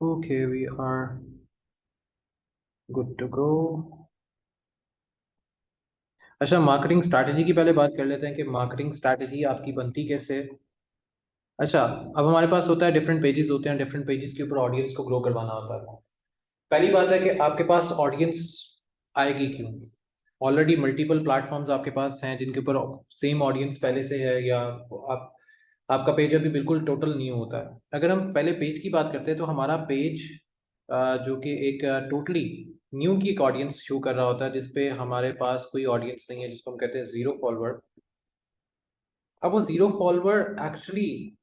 Okay, we are good to go. अच्छा, marketing strategy की पहले बात कर लेते हैं कि मार्केटिंग स्ट्रैटेजी आपकी बनती कैसे है। अच्छा, अब हमारे पास होता है डिफरेंट पेजेस होते हैं, डिफरेंट पेजेस के ऊपर ऑडियंस को ग्रो करवाना होता है। पहली बात है कि आपके पास ऑडियंस आएगी क्यों। ऑलरेडी मल्टीपल प्लेटफॉर्म्स आपके पास हैं जिनके ऊपर सेम ऑडियंस पहले से है, या आप आपका पेज अभी बिल्कुल टोटल न्यू होता है। अगर हम पहले पेज की बात करते हैं तो हमारा पेज जो कि एक टोटली न्यू की एक ऑडियंस शो कर रहा होता है, जिसपे हमारे पास कोई ऑडियंस नहीं है, जिसको हम कहते हैं जीरो फॉलोअर। अब वो जीरो फॉलोअर एक्चुअली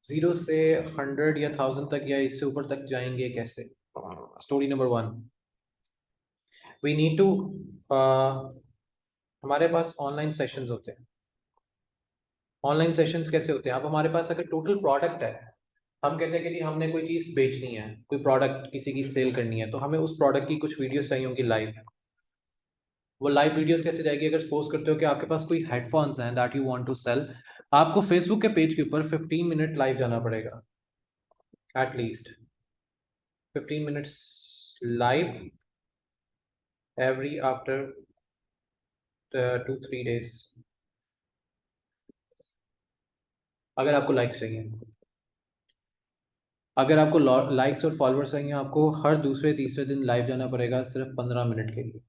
जीरो से 100 या 1000 तक या इससे ऊपर तक जाएंगे कैसे। Story number 1, we need to, हमारे पास ऑनलाइन सेशंस होते हैं। ऑनलाइन सेशंस कैसे होते हैं, अब हमारे पास अगर टोटल प्रोडक्ट है, हम कहते हैं कि जी हमने कोई चीज़ बेचनी है, कोई प्रोडक्ट किसी की सेल करनी है, तो हमें उस प्रोडक्ट की कुछ वीडियोस चाहिए होंगी लाइव। वो लाइव वीडियोस कैसे जाएगी, अगर सपोज करते हो कि आपके पास कोई हेडफोन्स हैं that you want to sell, आपको फेसबुक के पेज के ऊपर 15 मिनट लाइव जाना पड़ेगा, at least 15 minutes live every after 2-3 days, अगर आपको लाइक्स चाहिए। अगर आपको लाइक्स और फॉलोअर्स चाहिए, आपको हर दूसरे तीसरे दिन लाइव जाना पड़ेगा सिर्फ 15 मिनट के लिए।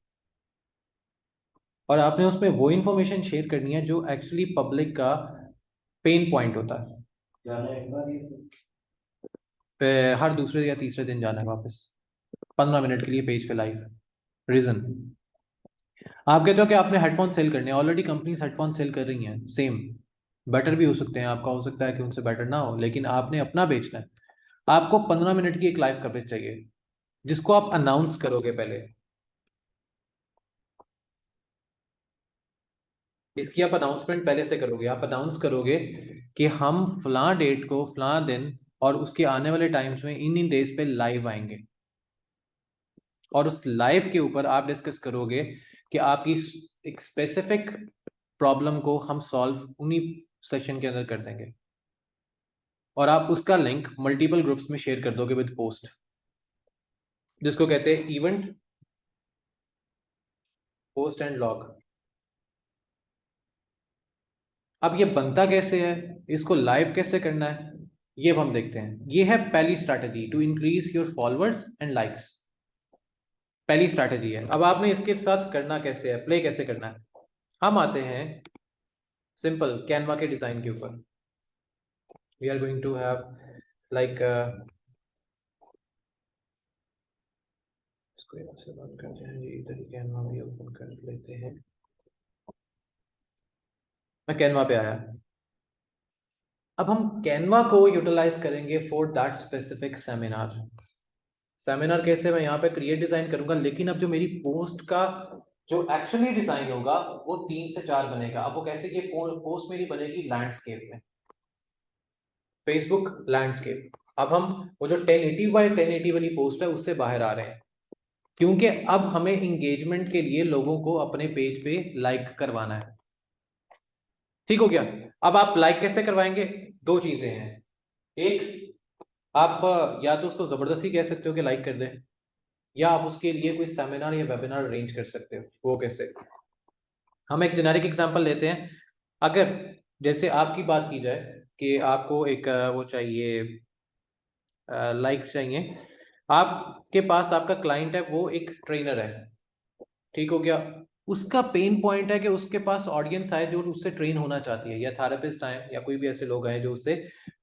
और आपने उसमें वो इन्फॉर्मेशन शेयर करनी है जो एक्चुअली पब्लिक का पेन पॉइंट होता है। हर दूसरे या तीसरे दिन जाना है वापस 15 मिनट के लिए पेज पे लाइव। रीजन, आप कहते हो कि आपने हेडफोन सेल करने हैं, ऑलरेडी कंपनीज हेडफोन सेल कर रही हैं, सेम बेटर भी हो सकते हैं, आपका हो सकता है कि उनसे बेटर ना हो, लेकिन आपने अपना बेचना है। आपको 15 मिनट की एक लाइव कवरेज चाहिए जिसको आप अनाउंस करोगे पहले। इसकी आप अनाउंसमेंट पहले से करोगे, आप अनाउंस करोगे कि हम फलां डेट को फलां दिन और उसके आने वाले टाइम्स में इन इन डेज पे लाइव आएंगे। और उस लाइव के ऊपर आप डिस्कस करोगे कि आपकी एक स्पेसिफिक प्रॉब्लम को हम सॉल्व उन्हीं सेशन के अंदर कर देंगे। और आप उसका लिंक मल्टीपल ग्रुप्स में शेयर कर दोगे विद पोस्ट, जिसको कहते हैं इवेंट पोस्ट एंड लॉग। अब ये बनता कैसे है, इसको लाइव कैसे करना है, ये अब हम देखते हैं। ये है पहली strategy, to increase your followers and likes. पहली स्ट्रैटेजी है। अब आपने इसके साथ करना कैसे है, प्ले कैसे करना है। हम आते हैं सिंपल कैनवा के डिजाइन के ऊपर। We are going to have like, इसको यहाँ से बंद करते हैं जी, इधर ही कैनवा भी ओपन कर लेते हैं। मैं कैनवा पे आया। अब हम कैनवा को यूटिलाइज करेंगे for that specific seminar. Seminar कैसे, मैं यहाँ पे क्रिएट डिजाइन करूंगा, लेकिन अब जो मेरी पोस्ट का जो एक्चुअली डिजाइन होगा वो 3 से 4 बनेगा। अब वो कैसे, ये पोस्ट मेरी बनेगी लैंडस्केप में, फेसबुक लैंडस्केप। अब हम वो जो 1080 बाय 1080 वाली पोस्ट है उससे बाहर आ रहे हैं, क्योंकि अब हमें इंगेजमेंट के लिए लोगों को अपने पेज पे लाइक करवाना है। ठीक हो गया। अब आप लाइक कैसे करवाएंगे, दो चीजें हैं। एक, आप या तो उसको जबरदस्ती कह सकते हो कि लाइक कर दे, या आप उसके लिए कोई सेमिनार या वेबिनार अरेंज कर सकते हो। वो कैसे, हम एक जेनेरिक एग्जांपल लेते हैं। अगर जैसे आपकी बात की जाए कि आपको एक वो चाहिए, लाइक्स चाहिए, आपके पास आपका क्लाइंट है, वो एक ट्रेनर है। ठीक हो गया। उसका पेन पॉइंट है कि उसके पास ऑडियंस आए जो उससे ट्रेन होना चाहती है, या थेरेपिस्ट आए, या कोई भी ऐसे लोग आए जो उससे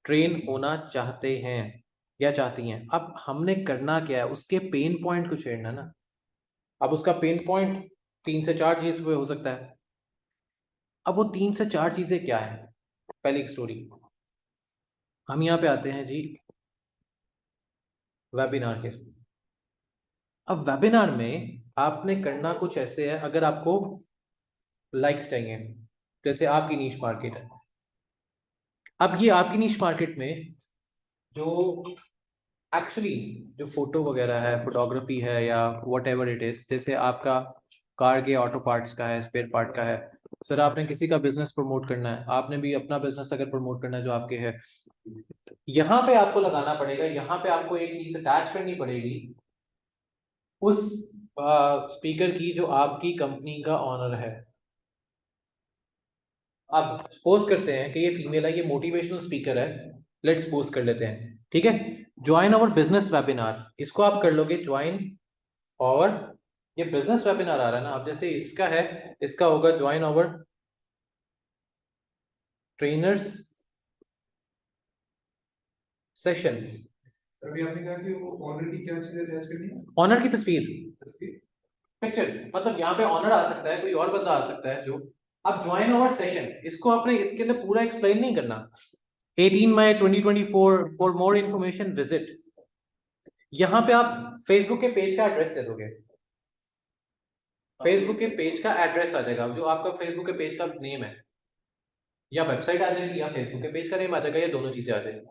ट्रेन होना चाहते हैं या चाहती हैं। अब हमने करना क्या है, उसके पेन पॉइंट को छेड़ना ना। अब उसका पेन पॉइंट 3 से 4 चीज पे हो सकता है। अब वो 3 से 4 चीजें क्या है, पहली एक स्टोरी। हम यहाँ पे आते हैं जी वेबिनार के। अब वेबिनार में आपने करना कुछ ऐसे है, अगर आपको लाइक्स चाहिए, जैसे आपकी नीश मार्केट है। अब ये आपकी नीश मार्केट में जो एक्चुअली जो फोटो वगैरह है, फोटोग्राफी है, या वट एवर इट इज, जैसे आपका कार के ऑटो पार्ट्स का है, स्पेयर पार्ट का है, सर आपने किसी का बिजनेस प्रमोट करना है, आपने भी अपना बिजनेस अगर प्रमोट करना है जो आपके है, यहाँ पे आपको लगाना पड़ेगा, यहाँ पे आपको एक चीज अटैच करनी पड़ेगी उस स्पीकर की जो आपकी कंपनी का ऑनर है। अब सपोज करते हैं कि ये फीमेल है, ये मोटिवेशनल स्पीकर है, लेट्स सपोज कर लेते हैं, ठीक है। ज्वाइन आवर बिजनेस वेबिनार, इसको आप कर लोगे ज्वाइन, और ये बिजनेस वेबिनार आ रहा है ना, अब जैसे इसका है, इसका होगा ज्वाइन आवर ट्रेनर्स सेशन। अभी आपने कहा कि वो ऑनर की क्या चीजें अटैच करनी है? ऑनर की तस्वीर, पिक्चर, मतलब यहाँ पे ऑनर आ सकता है, कोई और बंदा आ सकता है जो। अब ज्वाइन आवर सेशन, इसको आपने इसके अंदर पूरा एक्सप्लेन नहीं करना। 18 मई 2024 फॉर मोर इंफॉर्मेशन विजिट, यहाँ पे आप फेसबुक के पेज का एड्रेस दे दोगे, फेसबुक के पेज का एड्रेस आ जाएगा, जो आपका फेसबुक के पेज का नेम है, या वेबसाइट आ जाएगी या फेसबुक के पेज का नेम आ जाएगा, या दोनों चीजें आ जाएगी।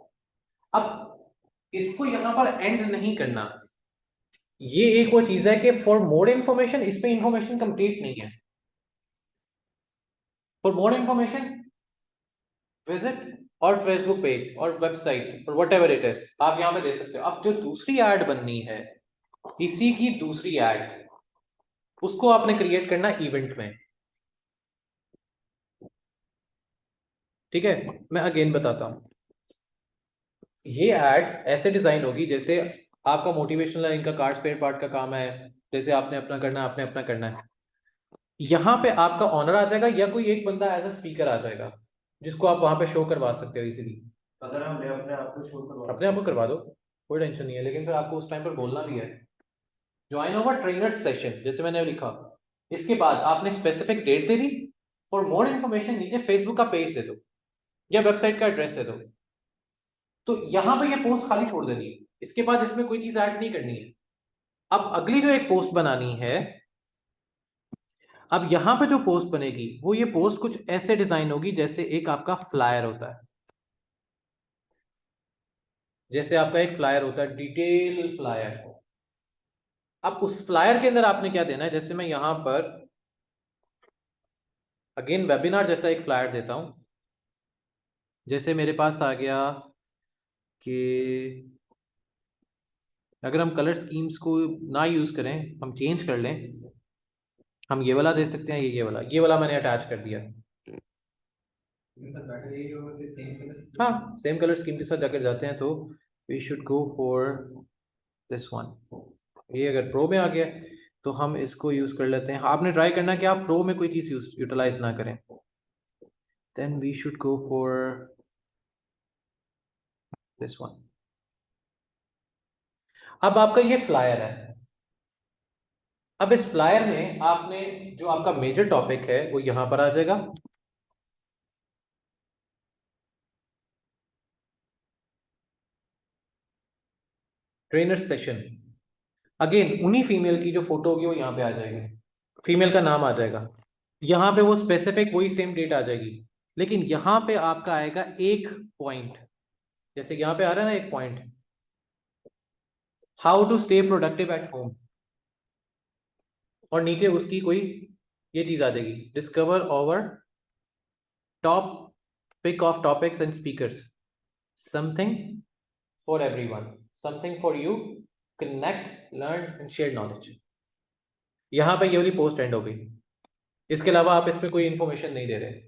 अब इसको यहाँ पर एंड नहीं करना, ये एक वो चीज है कि फॉर मोर इंफॉर्मेशन, इस पे इंफॉर्मेशन कंप्लीट नहीं है। फॉर मोर इंफॉर्मेशन विजिट और फेसबुक पेज और वेबसाइट और वट एवर इट इज, आप यहाँ पे दे सकते हो। अब जो दूसरी ऐड बननी है, इसी की दूसरी ऐड, उसको आपने क्रिएट करना इवेंट में, ठीक है। मैं अगेन बताता हूं, ये ऐड ऐसे डिजाइन होगी जैसे आपका मोटिवेशनल लाइन का कार्ड स्पेयर पार्ट का काम है, जैसे आपने अपना करना है, आपने अपना करना है। यहाँ पे आपका ऑनर आ जाएगा या कोई एक बंदा एज अ स्पीकर आ जाएगा, जिसको आप वहां पे शो करवा सकते हो इजीली। अगर हमने अपने आप को शो करवा अपने आप को करवा दो, कोई टेंशन नहीं है, लेकिन फिर आपको उस टाइम पर बोलना भी है ज्वाइन ओवर ट्रेनर सेशन, जैसे मैंने लिखा। इसके बाद आपने स्पेसिफिक डेट दे दी, फॉर मोर इन्फॉर्मेशन नीचे फेसबुक का पेज दे दो या वेबसाइट का एड्रेस दे दो। तो यहां पर ये पोस्ट खाली छोड़ देनी है, इसके बाद इसमें कोई चीज ऐड नहीं करनी है। अब अगली जो एक पोस्ट बनानी है, अब यहां पे जो पोस्ट बनेगी वो ये पोस्ट कुछ ऐसे डिजाइन होगी जैसे एक आपका फ्लायर होता है, जैसे आपका एक फ्लायर होता है, डिटेल फ्लायर। अब उस फ्लायर के अंदर आपने क्या देना है, जैसे मैं यहां पर अगेन वेबिनार जैसा एक फ्लायर देता हूं, जैसे मेरे पास आ गया कि अगर हम कलर स्कीम्स को ना यूज करें, हम चेंज कर लें, हम ये वाला दे सकते हैं, ये वाला मैंने अटैच कर दिया। हाँ, सेम कलर स्कीम के साथ जाकर जाते हैं तो we should go for this one. ये अगर प्रो में आ गया तो हम इसको यूज कर लेते हैं। आपने ट्राई करना कि आप प्रो में कोई चीज यूटिलाइज ना करें, then we should go for this one. अब आपका ये फ्लायर है, अब इस फ्लायर में आपने जो आपका मेजर टॉपिक है वो यहां पर आ जाएगा, ट्रेनर सेशन। अगेन उन्हीं फीमेल की जो फोटो होगी वो यहाँ पे आ जाएगी, फीमेल का नाम आ जाएगा, यहाँ पे वो स्पेसिफिक वही सेम डेट आ जाएगी, लेकिन यहाँ पे आपका आएगा एक पॉइंट, जैसे यहाँ पे आ रहा है ना एक point, how to stay productive at home, और नीचे उसकी कोई ये चीज आ जाएगी, discover over top pick of topics and speakers, something for everyone, something for you, connect learn and share knowledge. यहाँ पे ये वाली पोस्ट एंड हो गई, इसके अलावा आप इसमें कोई इंफॉर्मेशन नहीं दे रहे।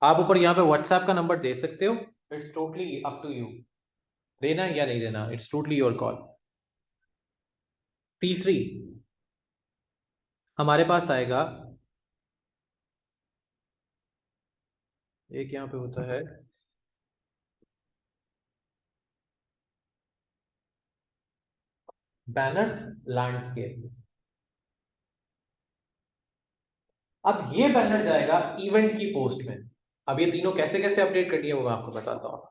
आप ऊपर यहाँ पे व्हाट्सएप का नंबर दे सकते हो, it's totally up to you, देना या नहीं देना, इट्स टोटली योर कॉल। तीसरी हमारे पास आएगा, एक यहाँ पे होता है बैनर लैंडस्केप। अब ये बैनर जाएगा इवेंट की पोस्ट में। अब ये तीनों कैसे कैसे अपडेट करनी है वो मैं आपको बताता हूँ।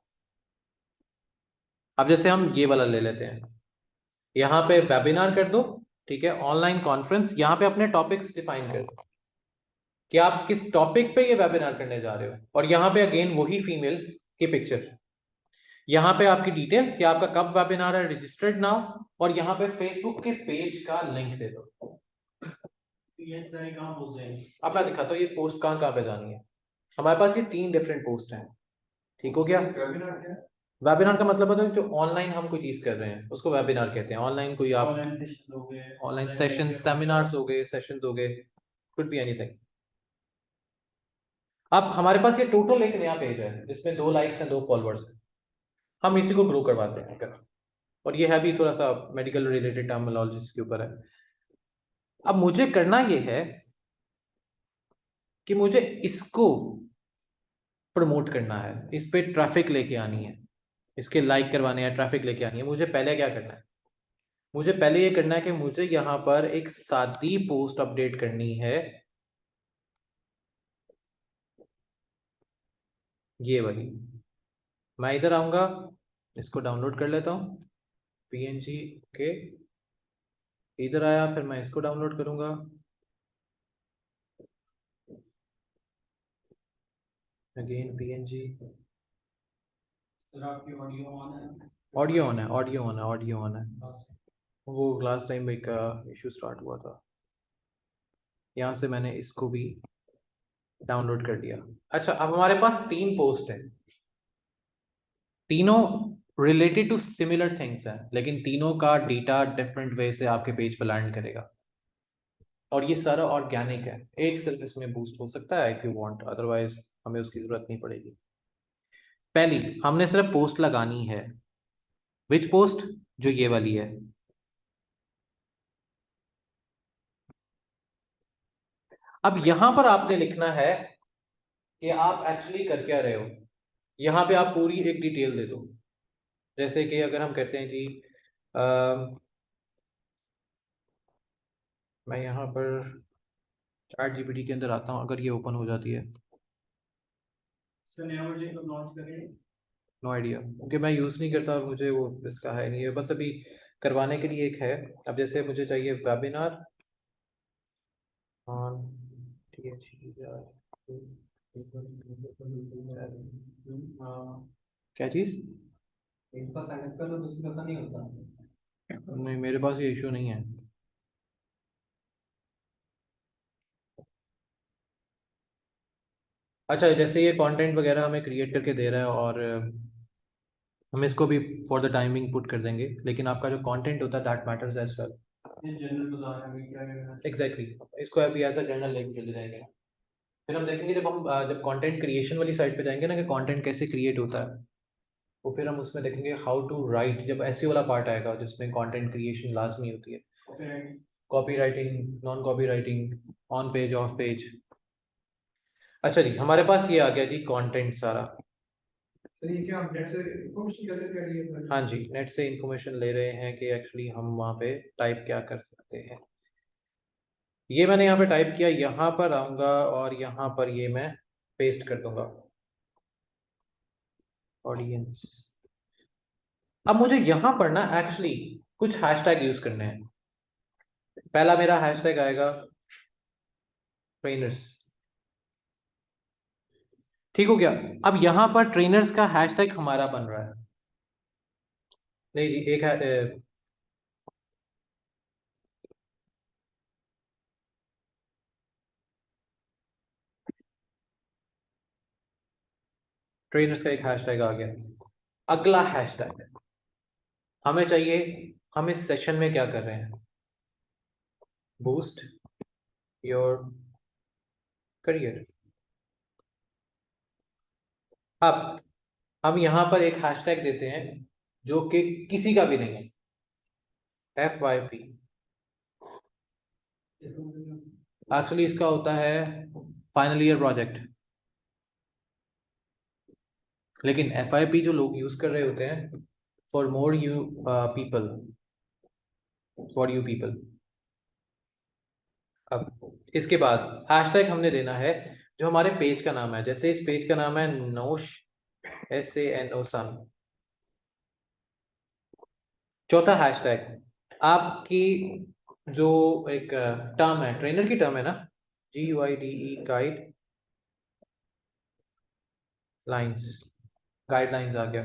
अब जैसे हम ये वाला ले लेते हैं, यहाँ पे वेबिनार कर दो, ठीक है, ऑनलाइन कॉन्फ्रेंस, यहाँ पे अपने टॉपिक्स डिफाइन कर दो कि आप किस टॉपिक पे ये वेबिनार करने जा रहे हो, और यहाँ पे अगेन वही फीमेल की पिक्चर, यहाँ पे आपकी डिटेल कि आपका कब वेबिनार है, रजिस्टर्ड नाउ, और यहाँ पे फेसबुक के पेज का लिंक दे दो। ये सारे कहाँ पोस्ट जाएंगे? अब मैं दिखाता हूँ ये पोस्ट कहाँ कहाँ पे जानी है। हमारे पास ये 3 डिफरेंट पोस्ट हैं, ठीक हो गया। वेबिनार क्या है? वेबिनार का मतलब होता है जो ऑनलाइन हम कोई चीज कर रहे हैं उसको वेबिनार कहते हैं। ऑनलाइन कोई आप ऑनलाइन सेशन, सेमिनार्स हो गए, सेशंस हो गए, कुड बी एनीथिंग। अब हमारे पास ये टोटल एक नया पेज है जिसमें 2 लाइक्स हैं, 2 फॉलोअर्स हैं। हम इसी को ग्रो करवाते हैं अगर, और ये है भी थोड़ा सा मेडिकल रिलेटेड टर्मिनोलॉजी के ऊपर है। अब मुझे करना ये है कि मुझे इसको प्रमोट करना है, इस पे ट्रैफिक लेके आनी है, इसके लाइक करवाने हैं, ट्रैफिक लेके आनी है। मुझे पहले क्या करना है? मुझे पहले ये करना है कि मुझे यहाँ पर एक सादी पोस्ट अपडेट करनी है, ये वाली। मैं इधर आऊंगा, इसको डाउनलोड कर लेता हूँ, पीएनजी के। इधर आया, फिर मैं इसको डाउनलोड करूंगा, अगेन पीएनजी। आपकी ऑडियो ऑन है? ऑडियो ऑन है, ऑडियो ऑन है, ऑडियो ऑन है। वो लास्ट टाइम एक इशू स्टार्ट हुआ था। यहाँ से मैंने इसको भी डाउनलोड कर दिया। अच्छा, अब हमारे पास 3 पोस्ट है, तीनों रिलेटेड टू सिमिलर थिंग्स हैं, लेकिन तीनों का डेटा डिफरेंट वे से आपके पेज पर लैंड करेगा, और ये सारा ऑर्गेनिक है। एक सिर्फ इसमें बूस्ट हो सकता है इफ यू वांट, अदरवाइज हमें उसकी जरूरत नहीं पड़ेगी। पहली हमने सिर्फ पोस्ट लगानी है, विच पोस्ट? जो ये वाली है। अब यहां पर आपने लिखना है कि आप एक्चुअली कर क्या रहे हो। यहाँ पे आप पूरी एक डिटेल दे दो, जैसे कि अगर हम कहते हैं जी मैं यहाँ पर चैट जीपीटी के अंदर आता हूँ, अगर ये ओपन हो जाती है। नो आइडिया, क्योंकि मैं यूज़ नहीं करता और मुझे वो इसका है नहीं है, बस अभी करवाने के लिए एक है। अब जैसे मुझे चाहिए वेबिनार ऑन क्या चीज़? एक पास सेलेक्ट कर लो, दूसरी पता नहीं होता। नहीं, मेरे पास ये इशू नहीं है। अच्छा, जैसे ये कंटेंट वगैरह हमें क्रिएट करके दे रहा है, और हम इसको भी फॉर द टाइमिंग पुट कर देंगे, लेकिन आपका जो कंटेंट होता है that matters as well. Exactly, इसको अभी एज अ जर्नल लेके चले जाएंगे। फिर हम देखेंगे जब हम जब कंटेंट क्रिएशन वाली साइड पे जाएंगे ना, कि कंटेंट कैसे क्रिएट होता है, तो फिर हम उसमें देखेंगे हाउ टू राइट, जब एसईओ वाला पार्ट आएगा जिसमें कंटेंट क्रिएशन लाजमी होती है, copy writing, non copy writing, on page, of page. अच्छा जी, हमारे पास ये आ गया जी कंटेंट सारा। तो ये क्या हम नेट से इंफॉर्मेशन कैसे कर रही है? हाँ जी, नेट से इंफॉर्मेशन ले रहे हैं कि एक्चुअली हम वहाँ पे टाइप क्या कर सकते हैं। ये मैंने यहाँ पे टाइप किया, यहाँ पर आऊँगा और यहाँ पर ये मैं पेस्ट कर दूंगा, ऑडियंस। अब मुझे यहाँ पर ना एक्चुअली कुछ हैशटैग यूज करने हैं। पहला मेरा हैशटैग आएगा ट्रेनर्स, ठीक हो गया। अब यहाँ पर ट्रेनर्स का हैशटैग हमारा बन रहा है। नहीं जी, एक है ट्रेनर्स का एक हैशटैग आ गया। अगला हैशटैग हमें चाहिए, हम इस सेशन में क्या कर रहे हैं? Boost your career. अब हम यहाँ पर एक हैशटैग देते हैं जो कि किसी का भी नहीं है, FYP। एक्चुअली इसका होता है फाइनल ईयर प्रोजेक्ट, लेकिन FYP जो लोग यूज कर रहे होते हैं for more you people, for you people. अब इसके बाद हैशटैग हमने देना है जो हमारे पेज का नाम है, जैसे इस पेज का नाम है नोश, SANO सन। चौथा हैशटैग आपकी जो एक टर्म है, ट्रेनर की टर्म है ना, GUIDE, गाइड लाइंस, गाइडलाइंस आ गया।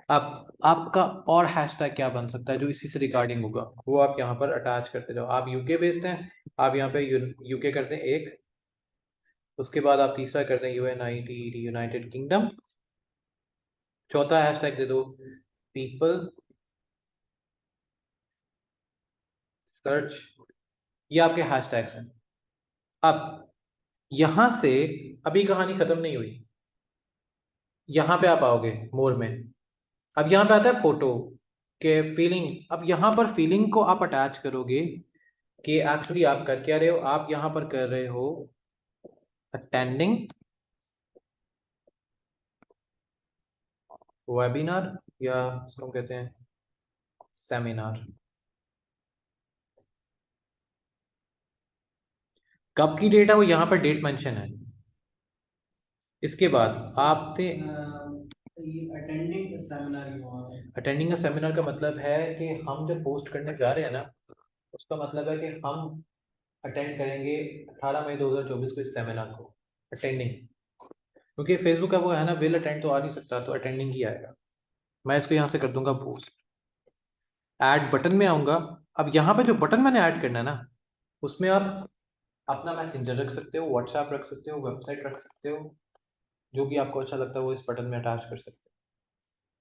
आप आपका और हैशटैग क्या बन सकता है जो इसी से रिगार्डिंग होगा, वो आप यहाँ पर अटैच करते जाओ। आप यूके बेस्ड हैं, आप यहाँ पे यूके करते हैं एक, उसके बाद आप तीसरा करते हैं यूएनआईटी यूनाइटेड किंगडम, चौथा हैशटैग दे दो पीपल सर्च। ये आपके हैशटैग्स हैं। अब यहां से अभी कहानी खत्म नहीं हुई, यहां पे आप आओगे मोर में। अब यहाँ पे आता है फोटो के फीलिंग। अब यहाँ पर फीलिंग को आप अटैच करोगे कि एक्चुअली आप कर क्या रहे हो। आप यहाँ पर कर रहे हो अटेंडिंग वेबिनार, या इसको हम कहते हैं सेमिनार। कब की डेट है वो यहाँ पर डेट मेंशन है। इसके बाद आपने अटेंडिंग अ सेमिनार का मतलब है कि हम जब पोस्ट करने जा रहे हैं ना, उसका मतलब है कि हम अटेंड करेंगे 18 मई 2024 को इस सेमिनार को। अटेंडिंग, क्योंकि फेसबुक का वो है ना, विल अटेंड तो आ नहीं सकता, तो अटेंडिंग ही आएगा। मैं इसको यहाँ से कर दूंगा पोस्ट, ऐड बटन में आऊंगा। अब यहाँ पे जो बटन मैंने ऐड करना है ना, उसमें आप अपना मैसेंजर रख सकते हो, व्हाट्सएप रख सकते हो, वेबसाइट रख सकते हो, जो भी आपको अच्छा लगता है वो इस बटन में अटैच कर सकते हो।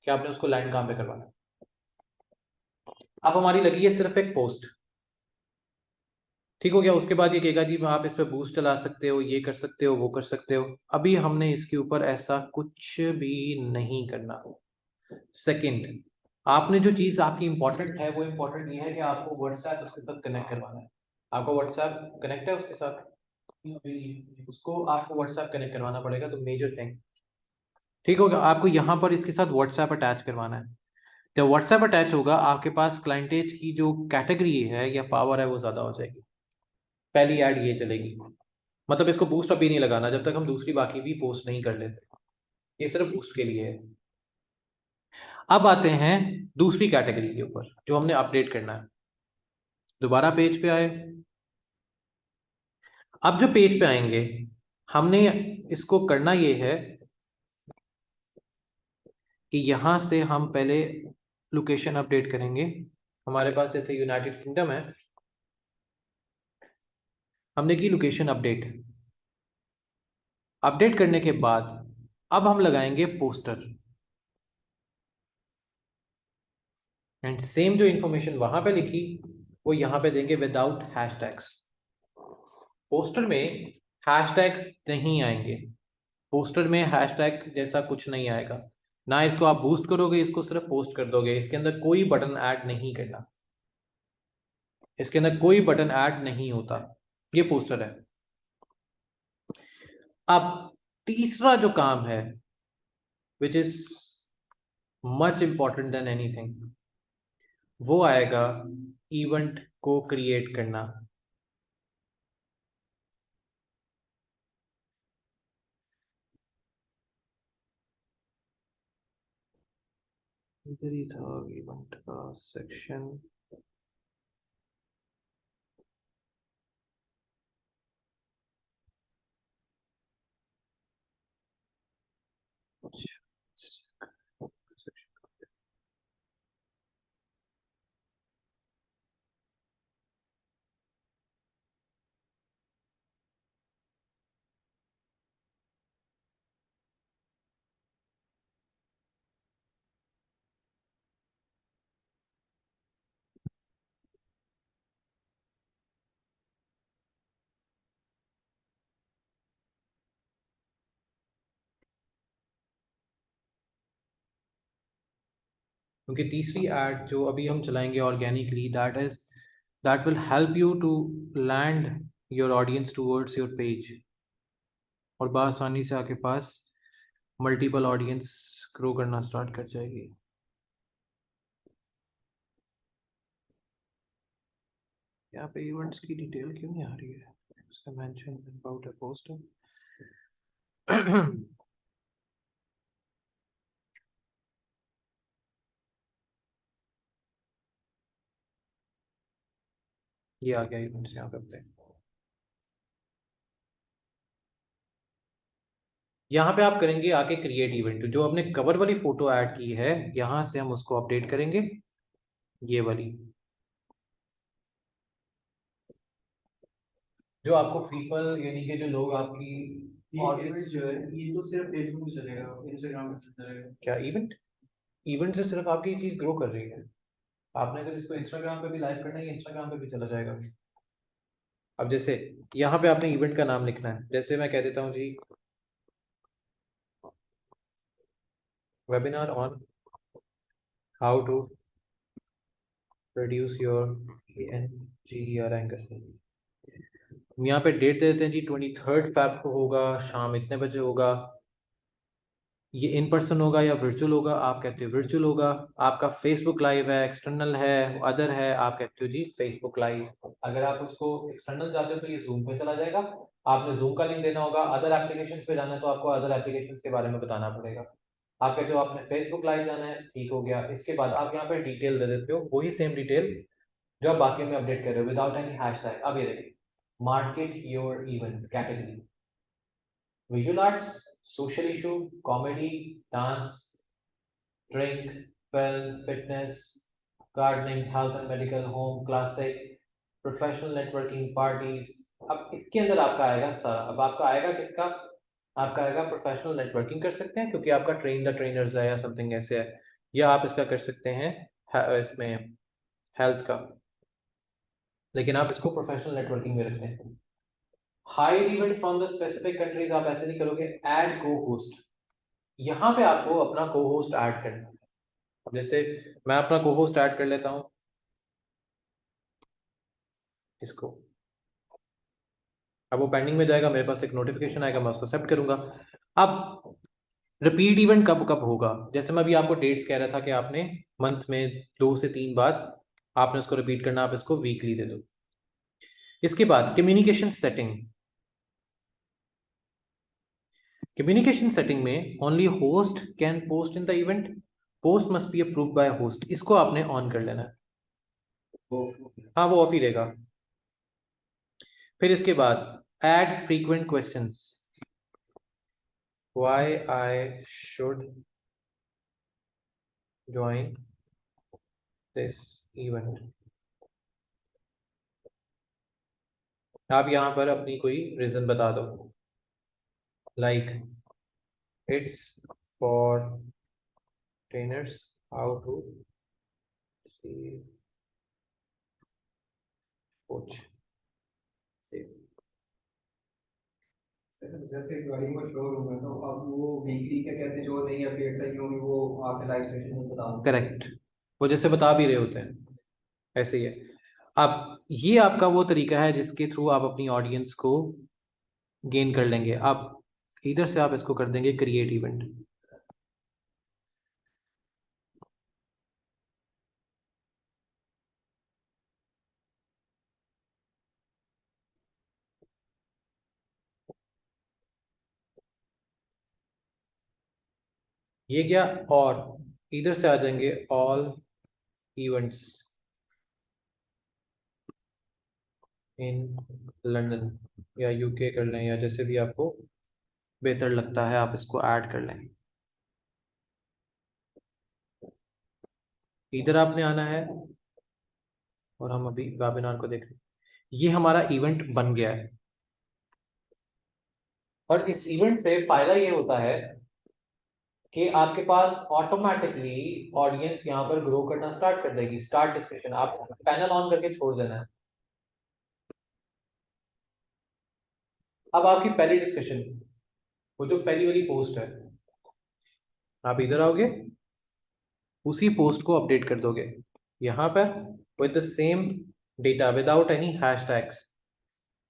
कि आपने उसको लैंड कहाँ पे करवाना है। अब हमारी लगी है सिर्फ एक पोस्ट, ठीक हो गया। उसके बाद ये कहेगा जी आप इस पे बूस्ट चला सकते हो, ये कर सकते हो, वो कर सकते हो। अभी हमने इसके ऊपर ऐसा कुछ भी नहीं करना। सेकंड, आपने जो चीज आपकी इंपॉर्टेंट है, वो इंपॉर्टेंट ये है कि आपको व्हाट्सएप उसके साथ कनेक्ट करवाना है। आपको व्हाट्सएप कनेक्ट है उसके साथ, उसको आपको व्हाट्सएप कनेक्ट करवाना पड़ेगा, तो मेजर थिंग। ठीक होगा, आपको यहाँ पर इसके साथ व्हाट्सएप अटैच करवाना है। जब व्हाट्सएप अटैच होगा, आपके पास क्लाइंटेज की जो कैटेगरी है या पावर है वो ज्यादा हो जाएगी। पहली ऐड ये चलेगी, मतलब इसको बूस्ट अभी नहीं लगाना जब तक हम दूसरी बाकी भी पोस्ट नहीं कर लेते। ये सिर्फ बूस्ट के लिए है। अब आते हैं दूसरी कैटेगरी के ऊपर जो हमने अपडेट करना है। दोबारा पेज पे आए। अब जो पेज पे आएंगे, हमने इसको करना ये है कि यहां से हम पहले लोकेशन अपडेट करेंगे। हमारे पास जैसे यूनाइटेड किंगडम है, हमने की लोकेशन अपडेट। अपडेट करने के बाद अब हम लगाएंगे पोस्टर, एंड सेम जो इंफॉर्मेशन वहां पे लिखी वो यहां पे देंगे विदाउट हैशटैग्स। पोस्टर में हैशटैग्स नहीं आएंगे, पोस्टर में हैशटैग जैसा कुछ नहीं आएगा। ना इसको आप बूस्ट करोगे, इसको सिर्फ पोस्ट कर दोगे। इसके अंदर कोई बटन ऐड नहीं करना, इसके अंदर कोई बटन ऐड नहीं होता। ये पोस्टर है। अब तीसरा जो काम है, which is much important than anything, वो आएगा इवेंट को क्रिएट करना। इधर ही था इवेंट का सेक्शन। क्योंकि तीसरी एड जो अभी हम चलाएंगे organically, that will help you to land your audience towards your page, और बआसानी से आपके पास मल्टीपल ऑडियंस ग्रो करना स्टार्ट कर जाएगी। यहाँ पे इवेंट्स की डिटेल क्यों नहीं आ रही है, उसका मेंशन अबाउट अ पोस्ट। ये आ गया इवेंट्स यहाँ पे अपने। यहाँ पे आप करेंगे आके क्रिएट इवेंट, जो आपने कवर वाली फोटो ऐड की है यहाँ से हम उसको अपडेट करेंगे, ये वाली जो आपको पीपल यानी कि जो लोग आपकी ऑडियंस जो है ये तो सिर्फ फेसबुक में चलेगा, इंस्टाग्राम में चलेगा। क्या इवेंट, इवेंट से सिर्फ आपकी चीज ग्रो कर रही है। आपने अगर इसको इंस्टाग्राम पे भी लाइव करना है, इंस्टाग्राम पे भी चला जाएगा। अब जैसे यहाँ पे आपने इवेंट का नाम लिखना है, जैसे मैं कह देता हूँ जी webinar on how to reduce your anger anger. यहाँ पे डेट दे देते हैं जी 23 Feb को होगा, शाम इतने बजे होगा। ये इन पर्सन होगा या वर्चुअल होगा, आप कहते हो वर्चुअल होगा। आपका फेसबुक लाइव है, एक्सटर्नल है, अदर है, आप कहते हो जी फेसबुक लाइव। अगर आप उसको एक्सटर्नल जाते हो तो ये जूम पे चला जाएगा, आपने जूम का लिंक देना होगा। अदर एप्लीकेशन पे जाना है तो आपको अदर एप्लीकेशन के बारे में बताना पड़ेगा। आप कहते हो आपने फेसबुक लाइव जाना है, ठीक हो गया। इसके बाद आप यहाँ पे डिटेल दे देते हो, वही सेम डिटेल जो आप बाकी में अपडेट कर रहे हो विदाउट एनी हैशटैग। अब ये देखिए, market your event category, visual arts, social issue, comedy, dance, drink, film, fitness, gardening, health and medical, home, classic, professional networking, parties. अब इसके अंदर आपका आएगा सारा। अब आपका आएगा किसका, आपका आएगा प्रोफेशनल नेटवर्किंग कर सकते हैं क्योंकि आपका ट्रेन द ट्रेनर्स है या समथिंग ऐसे है, या आप इसका कर सकते हैं इसमें हेल्थ का, लेकिन आप इसको प्रोफेशनल नेटवर्किंग में रखते हैं। Hide event from the specific countries, आप ऐसे नहीं करोगे। ऐड को होस्ट, यहाँ पे आपको अपना को होस्ट ऐड करना है। अब जैसे मैं अपना को होस्ट ऐड कर लेता हूं इसको, अब वो पेंडिंग में जाएगा, मेरे पास एक नोटिफिकेशन आएगा, मैं उसको एक्सेप्ट करूंगा। अब रिपीट इवेंट कब कब होगा, जैसे मैं अभी आपको डेट्स कह रहा था कि आपने मंथ में 2 से 3 बार आपने उसको रिपीट करना, आप इसको वीकली दे दो। इसके बाद कम्युनिकेशन सेटिंग, कम्युनिकेशन सेटिंग में only host can post in the event, post must be approved by host, इसको आपने ऑन कर लेना है। हाँ वो ऑफ ही रहेगा। फिर इसके बाद add frequent questions, why I should join this event. आप यहाँ पर अपनी कोई रीजन बता दो, like it's for trainers how to see coach. जैसे गाड़ी में शोरूम है तो अब वो वीकली क्या कहते हैं, जो नई अपडेट्स आई होंगी वो आपके लाइव सेशन में बताऊंगा। करेक्ट, वो जैसे बता भी रहे होते हैं ऐसे ही है। अब ये आपका वो तरीका है जिसके थ्रू आप अपनी ऑडियंस को गेन कर लेंगे। आप इधर से आप इसको कर देंगे क्रिएट इवेंट। ये क्या, और इधर से आ जाएंगे ऑल इवेंट्स इन लंदन या यूके कर लें, या जैसे भी आपको बेहतर लगता है आप इसको ऐड कर लें। इधर आपने आना है और हम अभी वेबिनार को देख रहे हैं। ये हमारा इवेंट बन गया है, और इस इवेंट से फायदा ये होता है कि आपके पास ऑटोमेटिकली ऑडियंस यहाँ पर ग्रो करना स्टार्ट कर देगी। स्टार्ट डिस्कशन, आप पैनल ऑन करके छोड़ देना है। अब आपकी पहली डिस्कशन, वो जो पहली वाली पोस्ट है, आप इधर आओगे, उसी पोस्ट को अपडेट कर दोगे यहाँ पर with the same data without any hashtags,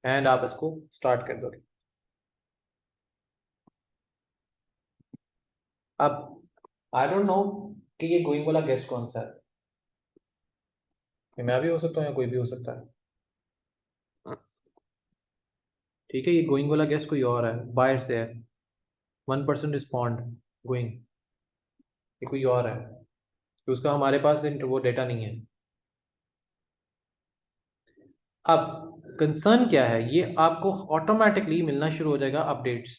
and आप इसको स्टार्ट कर दोगे। अब आई डोंट नो कि ये गोइंग वाला गेस्ट कौन सा है, ये मैं भी हो सकता हूँ या कोई भी हो सकता है। ठीक है, ये गोइंग वाला गेस्ट कोई और है, बाहर से है। 1% रिस्पॉन्ड गोइंग, ये कोई और है, तो उसका हमारे पास वो डेटा नहीं है। अब कंसर्न क्या है, ये आपको ऑटोमेटिकली मिलना शुरू हो जाएगा अपडेट्स।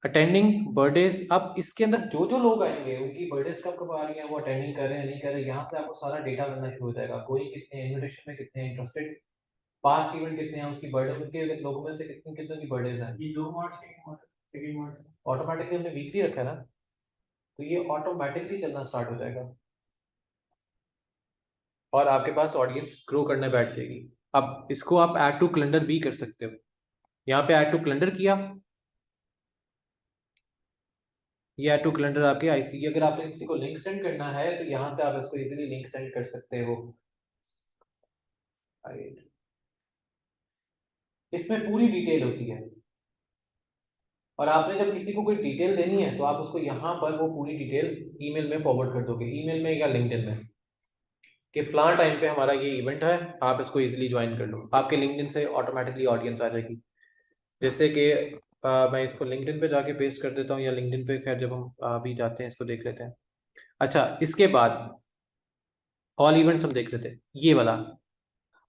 Attending birthdays. अब इसके अंदर जो जो लोग आएंगे उनकी बर्थडेज कब कब आ रही है, वो अटेंडिंग कर रहे हैं नहीं कर रहे हैं, यहाँ से आपको सारा डेटा मिलना शुरू हो जाएगा। कोई कितने इन्विटेशन में कितने इंटरेस्टेड, पास्ट इवेंट कितने हैं, उसकी बर्थडे उनके लोगों में से कितने कितने की बर्थडेज हैं। ये 2 मार्च की ऑटोमेटिकली हमने वीकली रखा है ना, तो ये ऑटोमेटिकली चलना स्टार्ट हो जाएगा और आपके पास ऑडियंस ग्रो करने बैठ जाएगी। अब इसको आप ऐड टू कैलेंडर भी कर सकते हो। यहाँ पे ऐड टू कैलेंडर किया, ये ऐड टू कैलेंडर आपके आईसी। अगर आपने किसी को लिंक सेंड करना है तो यहाँ से आप इसको इजीली लिंक सेंड कर सकते हो। इसमें पूरी डिटेल होती है और आपने जब किसी को कोई डिटेल देनी है तो आप उसको यहाँ पर वो पूरी डिटेल ईमेल में फॉरवर्ड कर दोगे, ईमेल में या लिंक्डइन में, कि फलां टाइम पे हमारा ये इवेंट है, आप इसको इजीली ज्वाइन कर लो। आपके लिंक्डइन से ऑटोमेटिकली ऑडियंस आ जाएगी। जैसे कि मैं इसको लिंक्डइन पे जाके पेस्ट कर देता हूँ, या लिंक्डइन पे खैर जब हम अभी जाते हैं इसको देख लेते हैं। अच्छा, इसके बाद ऑल इवेंट्स हम देख लेते हैं। ये वाला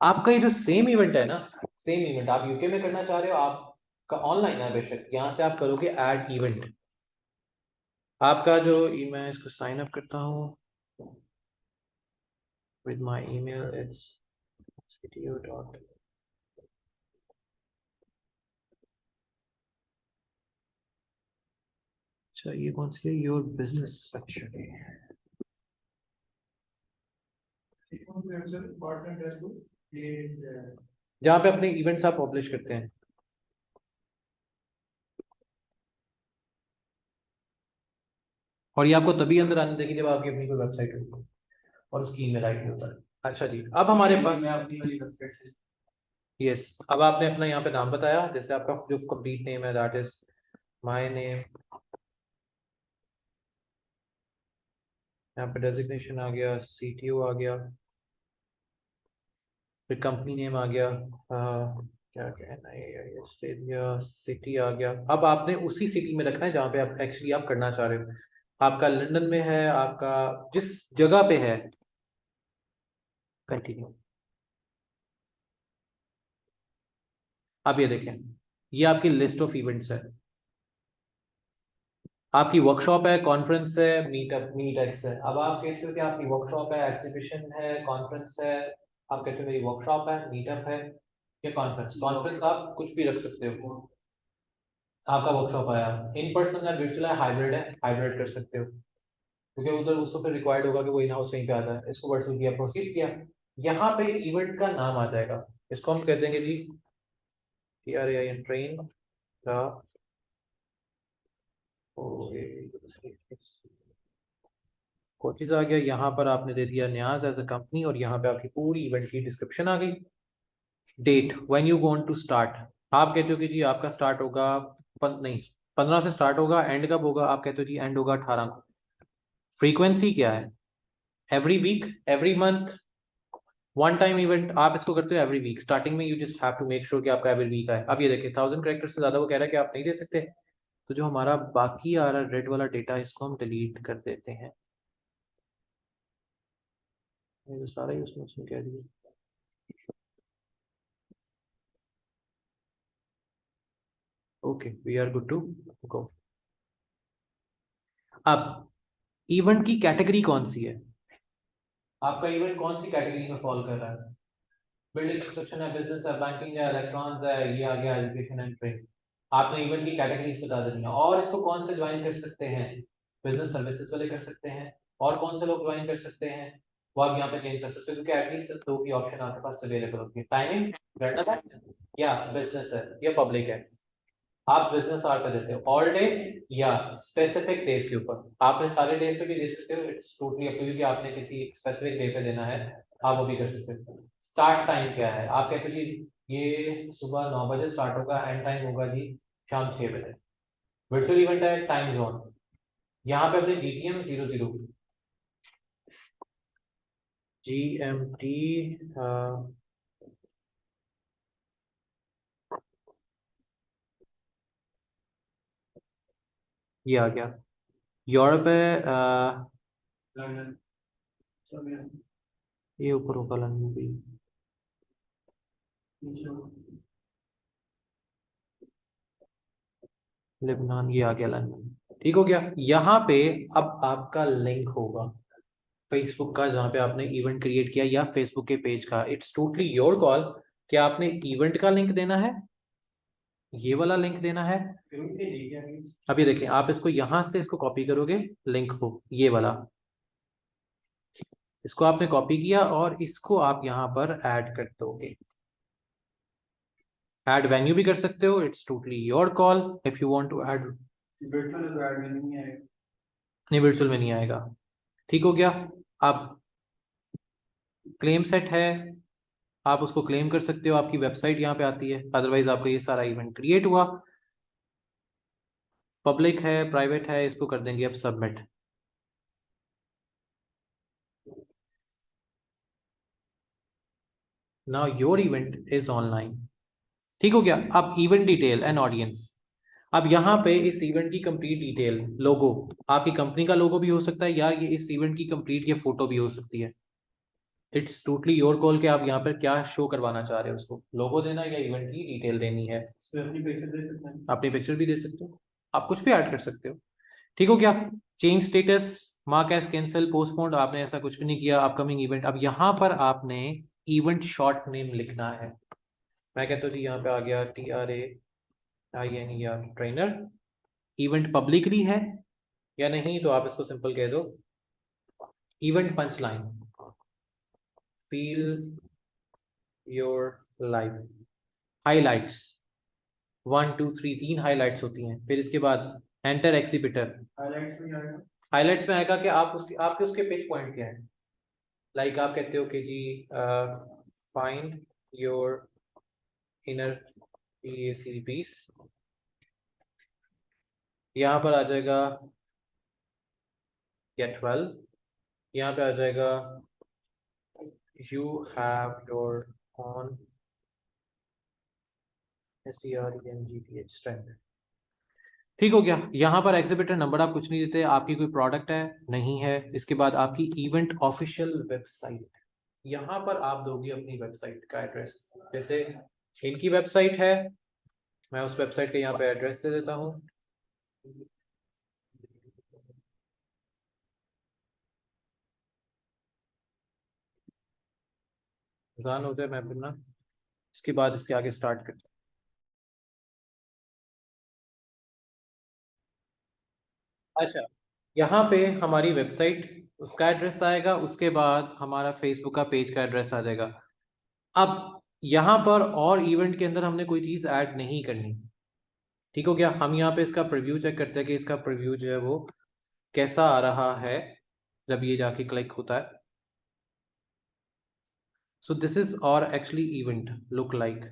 आपका ये जो सेम इवेंट है ना, सेम इवेंट आप यूके में करना चाह रहे हो, आपका ऑनलाइन है बेशक, यहाँ से आप करोगे ऐड इवेंट। आपका जो मैं इसको साइन अप करता हूँ with my email, it's cto dot। अच्छा, ये कौन सी है, योर बिजनेस सेक्शन। जहाँ पे अपने इवेंट्स आप पब्लिश करते हैं। और ये आपको तभी अंदर आने देगी जब आपकी अपनी कोई वेबसाइट होगी और उसकी ईमेल आईडी होता है। अच्छा जी, अब हमारे पास यस, अब आपने अपना यहाँ पे नाम बताया, जैसे आपका जो कंप्लीट नेम है दैट इज माय नेम। यहाँ पे डेजिग्नेशन आ गया, सीटीओ आ गया, फिर कंपनी नेम आ गया, क्या कहना है, ऑस्ट्रेलिया, सिटी आ गया। अब आपने उसी सिटी में रखना है जहाँ पे आप एक्चुअली आप करना चाह रहे हो। आपका लंदन में है, आपका जिस जगह पे है। कंटिन्यू। अब ये देखें, ये आपकी लिस्ट ऑफ इवेंट्स है। आपकी वर्कशॉप है, कॉन्फ्रेंस है, मीटअप मीटएक्स है। अब आप कहते हो कि आपकी वर्कशॉप है, एग्जीबिशन है, कॉन्फ्रेंस है। आप कहते हो मेरी वर्कशॉप है, मीटअप है या कॉन्फ्रेंस। कॉन्फ्रेंस आप कुछ भी रख सकते हो। आपका वर्कशॉप आया इन पर्सन है, वर्चुअल है, हाइब्रिड है, हाइब्रिड कर सकते हो, क्योंकि उधर उसको फिर रिक्वायर्ड होगा कि वो इन हाउस कहीं पे आता है। इसको वर्चुअल किया, प्रोसीड किया, यहाँ पे इवेंट का नाम आ जाएगा। इसको हम कह देंगे जी TRAIN, ट्रेन द कोचिज आ गया। यहाँ पर आपने दे दिया न्याज एज अ कंपनी और यहाँ पे आपकी पूरी इवेंट की डिस्क्रिप्शन आ गई। Date when you want to start, आप कहते हो कि जी आपका स्टार्ट होगा नहीं, 15 से स्टार्ट होगा, एंड कब होगा, आप कहते हो जी एंड होगा 18 को। फ्रीक्वेंसी क्या है, every week, every month, one time event. आप इसको करते हो एवरी वीक। स्टार्टिंग में you just have to make sure कि आपका एवरी वीक है। अब ये देखिए 1000 कैरेक्टर से ज्यादा वो कह रहा है कि आप नहीं दे सकते, तो जो हमारा बाकी आ रहा है रेड वाला डेटा, इसको हम डिलीट कर देते हैं। ये तो सारा ही उसमें कह दिया। Okay, we are good to go. अब इवेंट की कैटेगरी कौन सी है, आपका इवेंट कौन सी कैटेगरी में फॉल कर रहा है। बिल्डिंग कंस्ट्रक्शन है, बिजनेस है, बैंकिंग है, इलेक्ट्रॉनिक्स है, ये आ गया एजुकेशन एंड ट्रेड। आपने इवेंट की कैटेगरीज बता देनी है और इसको कौन से ज्वाइन कर सकते हैं, बिजनेस सर्विसेज वाले कर सकते हैं। और कौन से लोग ज्वाइन कर सकते हैं वो आप यहाँ पे चेंज कर सकते हो, क्योंकि एटलीस्ट दो की ऑप्शन आपके पास अवेलेबल होती है। टाइमिंग रैंडम है या बिजनेस है या पब्लिक है। आप बिजनेस आवर पे देते हो, ऑल डे या स्पेसिफिक डेज के ऊपर। आपने सारे डेज पे भी दे सकते हो, it's totally up to you कि आपने किसी स्पेसिफिक डे पे देना है, आप वो भी कर सकते हो। स्टार्ट टाइम क्या है, आप कहते हो जी ये सुबह 9 बजे स्टार्ट होगा, एंड टाइम होगा जी शाम 6 बजे। वर्चुअल इवेंट है, टाइम जोन, यहाँ पे अपने GTM 00, GMT, ये आ गया। यूरोप है, ये ऊपर होगा लंदन भी। लेबनान, ये आ गया लंदन। ठीक हो गया। यहाँ पे अब आपका लिंक होगा फेसबुक का, जहाँ पे आपने इवेंट क्रिएट किया, या फेसबुक के पेज का। इट्स टोटली योर कॉल कि आपने इवेंट का लिंक देना है, ये वाला लिंक देना है। अभी देखिए, आप इसको यहां से इसको कॉपी करोगे, लिंक को, ये वाला, इसको आपने कॉपी किया और इसको आप यहां पर ऐड कर दोगे। ऐड वेन्यू भी कर सकते हो, it's totally your call if you want to add. नहीं, वर्चुअल में नहीं आएगा। ठीक हो गया। अब क्लेम सेट है, आप उसको क्लेम कर सकते हो, आपकी वेबसाइट यहाँ पे आती है, अदरवाइज आपका ये सारा इवेंट क्रिएट हुआ। पब्लिक है, प्राइवेट है, इसको कर देंगे अब submit. Now your event is online. ठीक हो गया। अब इवेंट डिटेल एंड ऑडियंस। अब यहाँ पे इस इवेंट की कंप्लीट डिटेल, लोगो, आपकी कंपनी का लोगो भी हो सकता है, या ये इस इवेंट की कंप्लीट ये फोटो भी हो सकती है। इट्स टोटली योर कॉल कि आप यहाँ पर क्या शो करवाना चाह रहे हो, उसको लोगो देना या इवेंट की डिटेल देनी है। इसमें अपनी पिक्चर दे सकते हैं, अपनी पिक्चर भी दे सकते हो, आप कुछ भी ऐड कर सकते हो। ठीक हो गया। Change status, mark as cancel, postponed, आपने ऐसा कुछ भी नहीं किया। अपकमिंग इवेंट, अब यहाँ पर आपने इवेंट शॉर्ट नेम लिखना है। मैं कहता हूँ जी, यहाँ पे आ गया TRAINER ट्रेनर। इवेंट पब्लिकली है या नहीं, तो आप इसको सिंपल कह दो event punch line, feel your life, highlights, 1 2 3, 3 highlights होती हैं। फिर इसके बाद एंटर एक्सिबिटर। हाईलाइट्स में आएगा कि आप उसके, आपके उसके पेज पॉइंट क्या है। लाइक आप कहते हो कि जी फाइंड योर इनर पीस, यहाँ पर आ जाएगा गेट वेल, यहाँ पे आ जाएगा you have your on STRENGTH strength. ठीक हो गया। यहाँ पर एग्जिबिटर नंबर आप कुछ नहीं देते, आपकी कोई प्रोडक्ट है नहीं है। इसके बाद आपकी इवेंट ऑफिशियल वेबसाइट, यहाँ पर आप दोगे अपनी वेबसाइट का एड्रेस। जैसे इनकी वेबसाइट है, मैं उस वेबसाइट के यहाँ पे एड्रेस दे देता हूँ। जान हो जाए मैं फिर ना, इसके बाद इसके आगे स्टार्ट करते हैं। अच्छा, यहाँ पे हमारी वेबसाइट, उसका एड्रेस आएगा, उसके बाद हमारा फेसबुक का पेज का एड्रेस आ जाएगा। अब यहाँ पर और इवेंट के अंदर हमने कोई चीज़ ऐड नहीं करनी। ठीक हो गया। हम यहाँ पे इसका प्रीव्यू चेक करते हैं कि इसका प्रीव्यू जो है वो कैसा आ रहा है जब ये जाके क्लिक होता है। सो दिस इज और एक्चुअली इवेंट लुक लाइक।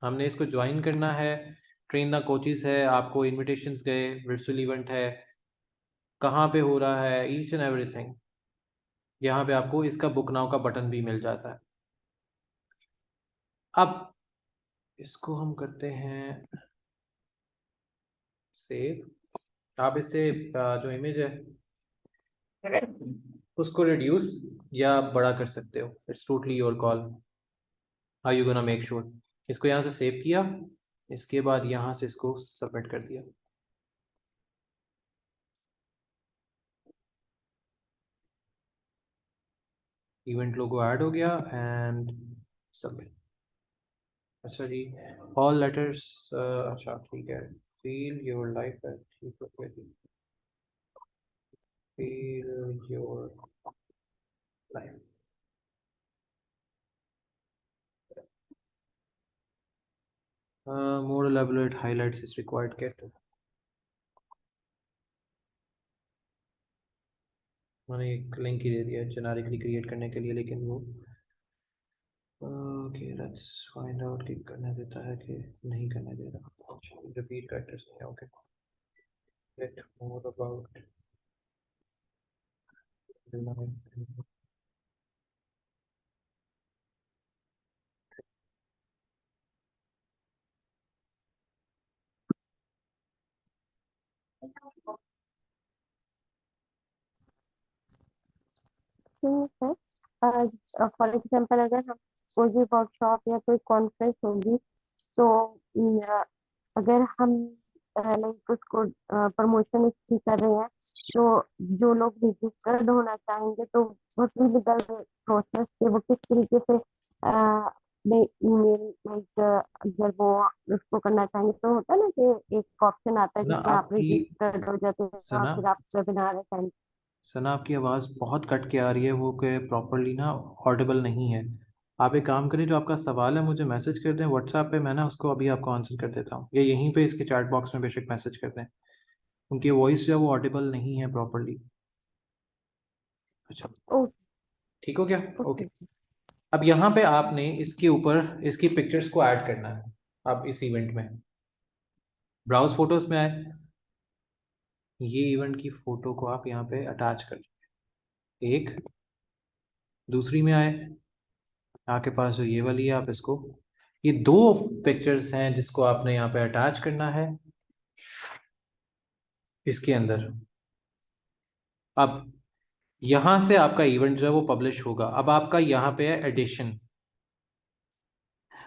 हमने इसको ज्वाइन करना है, ट्रेन द कोचेस है, आपको इनविटेशंस गए, वर्चुअल इवेंट है, कहाँ पे हो रहा है, ईच एंड एवरीथिंग। यहाँ पे आपको इसका बुक नाउ का बटन भी मिल जाता है। अब इसको हम करते हैं सेव। आप इससे जो इमेज है उसको रिड्यूस या बड़ा कर सकते हो, it's totally your call. How you gonna make sure. इसको यहाँ से सेव किया, इसके बाद यहाँ से इसको सबमिट कर दिया। इवेंट लोगो ऐड हो गया एंड सबमिट। अच्छा जी, ऑल लेटर्स, अच्छा ठीक है। फील योर लाइफ, ठीक है जी, feel your life. More elaborate highlights is required get। मैंने एक लिंक ही दे दिया जेनेरिकली क्रिएट करने के लिए, लेकिन वो ओके लेट्स फाइंड आउट कि करने देता है कि नहीं करने दे रहा। रिपीट कैरेक्टर्स नहीं है, ओके। गेट मोर अबाउट ठीक है। फॉर एग्जाम्पल अगर हम कोई भी वर्कशॉप या कोई कॉन्फ्रेंस होगी तो अगर हम लाइक उसको प्रमोशन इसकी कर रहे हैं, तो जो लोग रजिस्टर्ड होना चाहेंगे तो वो लीगल प्रोसेस से वो किस तरीके से ईमेल लाइक अगर वो उसको करना चाहेंगे तो होता है ना कि एक ऑप्शन आता है ना जिसमें आप आपकी रजिस्टर्ड हो जाते हैं और सना फिर आप वेबिनार अटेंड। सना आपकी आवाज़ बहुत कट के आ रही है, वो के प्रॉपरली ना ऑडिबल नहीं है। आप एक काम करें, जो आपका सवाल है मुझे मैसेज कर दें व्हाट्सएप पे, मैं ना उसको अभी आपको आंसर कर देता हूँ, या यहीं पे इसके चैट बॉक्स में बेशक मैसेज कर दें, क्योंकि वॉइस जो है वो ऑडिबल नहीं है प्रॉपरली। अच्छा, ओके। ठीक हो गया? ओके। ओके। अब यहाँ पे आपने इसके ऊपर इसकी पिक्चर्स को ऐड करना है। आप इस इवेंट में ब्राउज फोटोज में आए, ये इवेंट की फोटो को आप यहाँ पे अटैच कर एक। दूसरी में आए, आपके पास जो ये वाली है, आप इसको, ये दो पिक्चर्स हैं जिसको आपने यहाँ पे अटैच करना है इसके अंदर। अब यहाँ से आपका इवेंट जो है वो पब्लिश होगा। अब आपका यहाँ पे है एडिशन।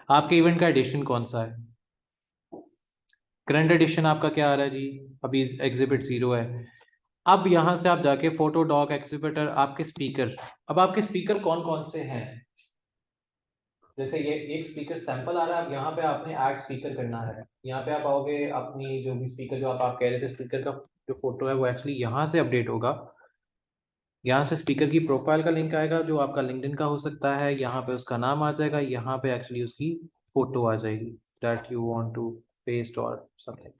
आपके इवेंट का एडिशन कौन सा है? करंट एडिशन आपका क्या आ रहा है जी? अभी एग्जिबिट 0 है। अब यहाँ से आप जाके फोटो डॉक एग्जिबिटर, आपके स्पीकर। अब आपके स्पीकर कौन कौन से हैं? जैसे ये एक स्पीकर सैंपल आ रहा है, अब यहाँ पे आपने ऐड स्पीकर करना है। यहाँ पे आप आओगे, अपनी जो भी स्पीकर जो आप कह रहे थे, स्पीकर का जो फोटो है वो एक्चुअली यहाँ से अपडेट होगा। यहाँ से स्पीकर की प्रोफाइल का लिंक आएगा जो आपका लिंक्डइन का हो सकता है, यहाँ पे उसका नाम आ जाएगा, यहाँ पे एक्चुअली उसकी फोटो आ जाएगी that you want to paste और समथिंग।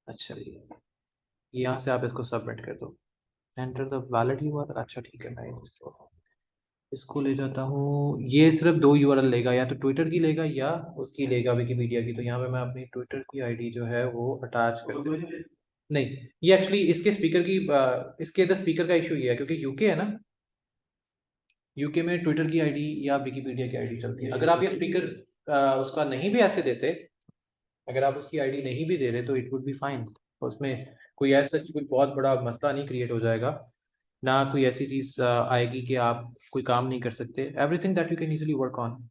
अच्छा जी, यहाँ से आप इसको सबमिट कर दो। Enter the valid URL. अच्छा ठीक है, मैं इसको ले जाता हूँ। ये सिर्फ दो यूआरएल लेगा, या तो ट्विटर की लेगा या उसकी लेगा विकिपीडिया की। तो यहाँ पे मैं अपनी ट्विटर की आईडी जो है वो अटैच कर दूँ। नहीं, ये एक्चुअली इसके स्पीकर की इसके इधर स्पीकर का इशू ये है क्योंकि यूके है ना, यूके में ट्विटर की आईडी या विकिपीडिया की आईडी चलती है। अगर आप ये स्पीकर उसका नहीं भी ऐसे देते, अगर आप उसकी आईडी नहीं भी दे रहे तो इट वुड बी फाइन। उसमें कोई ऐसा कोई बहुत बड़ा मसला नहीं क्रिएट हो जाएगा, ना कोई ऐसी चीज आएगी कि आप कोई काम नहीं कर सकते। Everything that you can easily work on,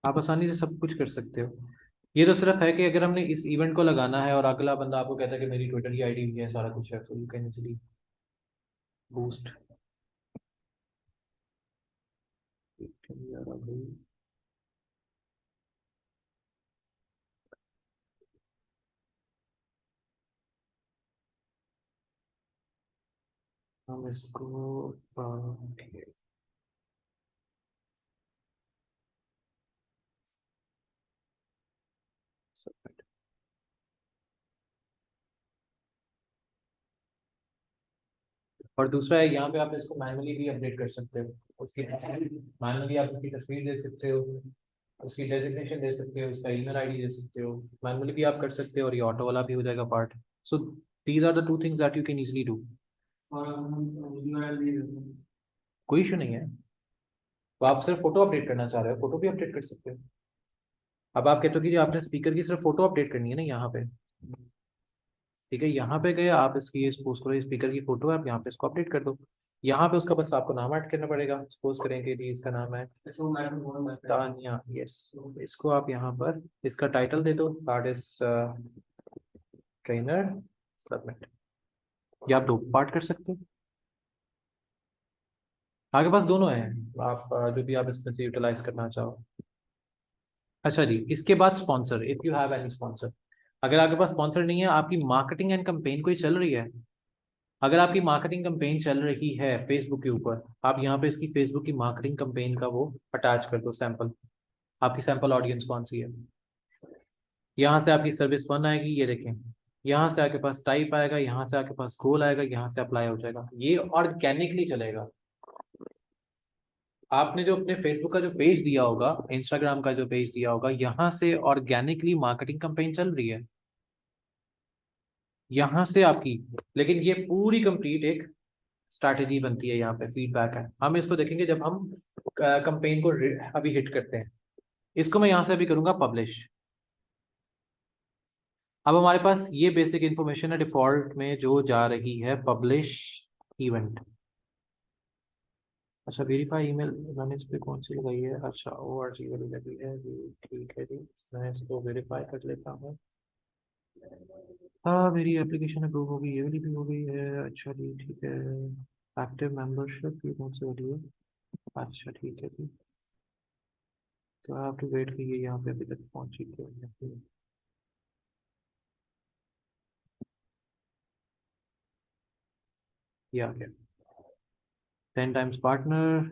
आप आसानी से सब कुछ कर सकते हो। ये तो सिर्फ है कि अगर हमने इस इवेंट को लगाना है और अगला बंदा आपको कहता है कि मेरी ट्विटर की आईडी भी है, सारा कुछ है, तो यू कैन इजीली बूस्ट। हम इसको ठीक है, submit। और दूसरा है, यहाँ पे आप इसको मैनुअली भी अपडेट कर सकते हो। उसकी मैनुअली आप उसकी तस्वीर दे सकते हो, उसकी डेजिग्नेशन दे सकते हो, उसका ईमेल आईडी दे सकते हो। मैनुअली भी आप कर सकते हो और ये ऑटो वाला भी हो जाएगा part. So these are the two things that you can easily do. और हम URL दे देते हैं। कोई इशू नहीं है। तो आप सिर्फ फोटो अपडेट करना चाह रहे हो, फोटो भी अपडेट कर सकते हो। अब आप कहते हो कि जो आपने स्पीकर की सिर्फ फोटो अपडेट करनी है ना यहाँ पे, ठीक है, यहाँ पे गए आप, इसकी ये सपोज करो स्पीकर की फोटो है, आप यहाँ पे इसको अपडेट कर दो। यहाँ पे उसका बस आपको नाम ऐड करना पड़ेगा। सपोज करेंगे कि इसका नाम है इसको मैं बोलूँ मैं तानिया। यस, इसको आप यहाँ पर इसका टाइटल दे दो, आर्टिस्ट ट्रेनर, सबमिट। या आप दो पार्ट कर सकते हो, आपके पास दोनों हैं। आप जो भी आप इसमें से यूटिलाइज करना चाहो। अच्छा जी, इसके बाद sponsor, if you have any sponsor. अगर आपके पास स्पॉन्सर नहीं है, आपकी मार्केटिंग एंड कंपेन कोई चल रही है, अगर आपकी मार्केटिंग कंपेन चल रही है फेसबुक के ऊपर, आप यहाँ पे इसकी फेसबुक की मार्केटिंग कंपेन का वो अटैच कर दो सैंपल। आपकी सैंपल ऑडियंस कौन सी है? यहाँ से आपकी सर्विस 1 आएगी, ये देखें। यहाँ से आपके पास टाइप आएगा, यहाँ से आपके पास गोल आएगा, यहाँ से अप्लाई हो जाएगा। ये ऑर्गेनिकली चलेगा। आपने जो अपने फेसबुक का जो पेज दिया होगा, इंस्टाग्राम का जो पेज दिया होगा, यहाँ से ऑर्गेनिकली मार्केटिंग कंपेन चल रही है, यहाँ से आपकी। लेकिन ये पूरी कंप्लीट एक स्ट्रैटेजी बनती है, यहाँ पे फीडबैक है। हम इसको देखेंगे जब हम कंपेन को अभी हिट करते हैं। इसको मैं यहाँ से अभी करूँगा पब्लिश। अब हमारे पास ये बेसिक इंफॉर्मेशन है डिफॉल्ट में जो जा रही है पब्लिश इवेंट। अच्छा, वेरीफाई ईमेल मैंने इस पे कौन सी लगाई है? अच्छा, ORG वाली लगी है जी, ठीक है जी। मैं इसको वेरीफाई कर लेता हूँ। हाँ, मेरी एप्लीकेशन अप्रूव हो गई, ये वाली भी हो गई है। अच्छा जी, ठीक है। एक्टिव मेंबरशिप ये कौन सी वाली है? अच्छा, ठीक है जी। तो आई हैव टू वेट कि ये यहाँ पे अभी तक पहुँची क्यों नहीं। ये आ गया। 10 टाइम्स पार्टनर,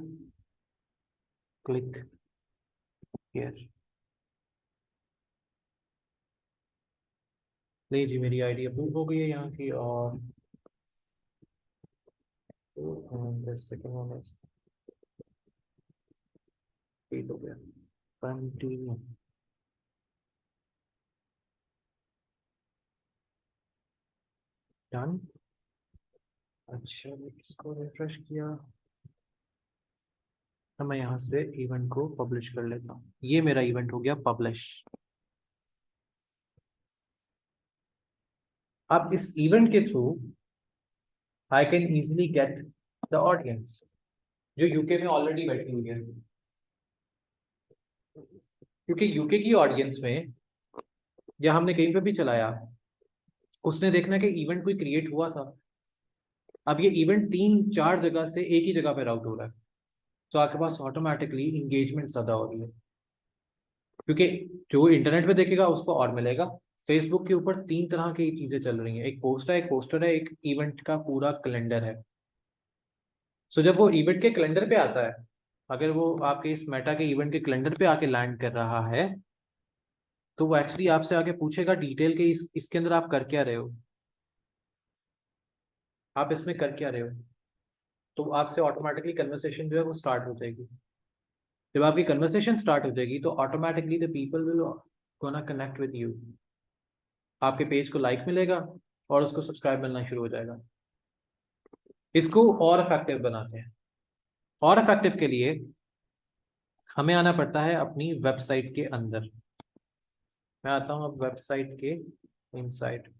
क्लिक हियर। नहीं जी, मेरी आईडी अप्रूव हो गई है यहाँ की। और सेकंड वन ठीक हो गया। कंटिन्यू। डन। अच्छा, इसको रिफ्रेश किया। तो मैं यहाँ से इवेंट को पब्लिश कर लेता हूँ। ये मेरा इवेंट हो गया पब्लिश। अब इस इवेंट के through I can easily get the audience जो यूके में ऑलरेडी बैठी हुई है, क्योंकि यूके की ऑडियंस में या हमने कहीं पे भी चलाया, उसने देखना कि इवेंट कोई क्रिएट हुआ था। अब ये इवेंट 3-4 जगह से एक ही जगह पे राउट हो रहा है, तो आपके पास ऑटोमेटिकली इंगेजमेंट ज्यादा हो रही है, क्योंकि जो इंटरनेट पे देखेगा उसको और मिलेगा। फेसबुक के ऊपर 3 तरह की चीजें चल रही हैं, एक पोस्ट है, एक पोस्टर है, एक इवेंट का पूरा कैलेंडर है। सो जब वो इवेंट के कैलेंडर पे आता है, अगर वो आपके इस मेटा के इवेंट के कैलेंडर पे आके लैंड कर रहा है, तो वो एक्चुअली आपसे आके पूछेगा डिटेल के इसके अंदर आप कर क्या रहे हो, आप इसमें कर क्या रहे हो। तो आपसे ऑटोमेटिकली कन्वर्सेशन जो है वो स्टार्ट हो जाएगी। जब आपकी कन्वर्सेशन स्टार्ट हो जाएगी तो automatically the people will gonna connect with you. आपके पेज को लाइक मिलेगा और उसको सब्सक्राइब मिलना शुरू हो जाएगा। इसको और इफेक्टिव बनाते हैं। और इफेक्टिव के लिए हमें आना पड़ता है अपनी वेबसाइट के अंदर। मैं आता हूँ अब वेबसाइट के inside.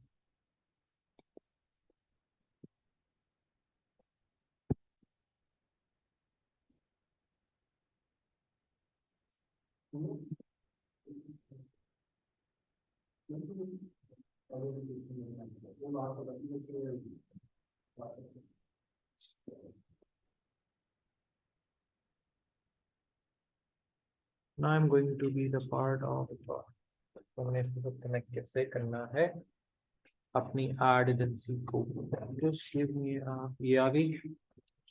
Now I'm going to be the part of हमने इसको कनेक्ट कैसे करना है अपनी एड एजेंसी को। Just give me ये आ गई।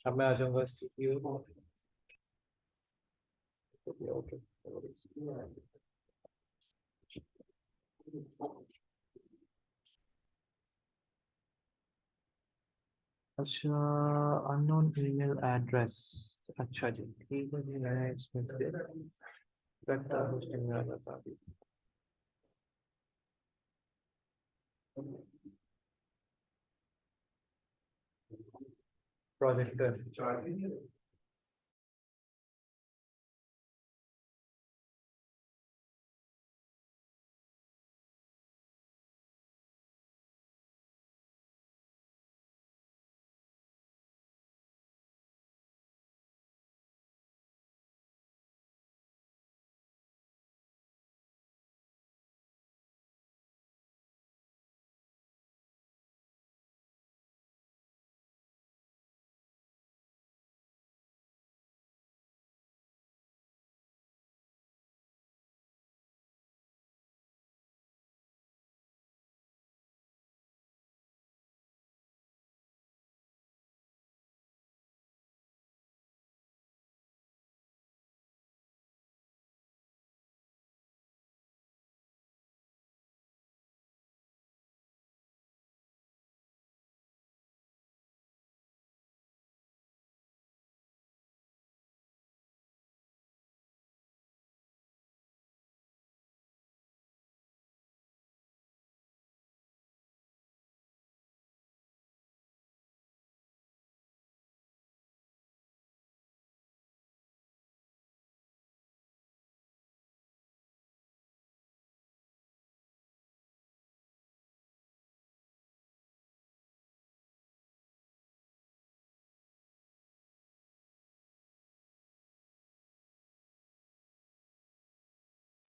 अब मैं आ जाऊंगा सीपीयू। ओके। अच्छा, अननोन ईमेल एड्रेस। अच्छा जी, ठीक है जी। मैं इसमें से वेक्टर होस्टिंग में आ जाता हूँ। Projector.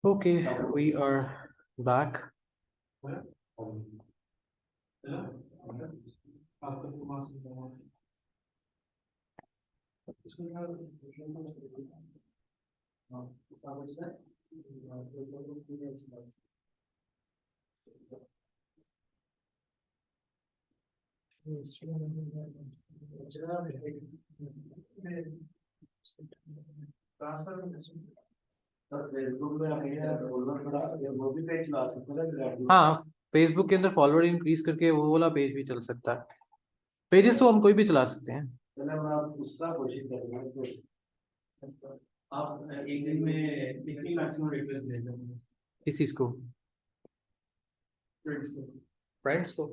Okay, we are back. हाँ, फेसबुक के अंदर फॉलोअर इंक्रीज करके वो वाला पेज भी चल सकता है। पेजेस तो हम कोई भी चला सकते हैं। आप एक दिन में कितनी मैक्सिमम रिक्वेस्ट भेज देंगे किस चीज को? फ्रेंड्स को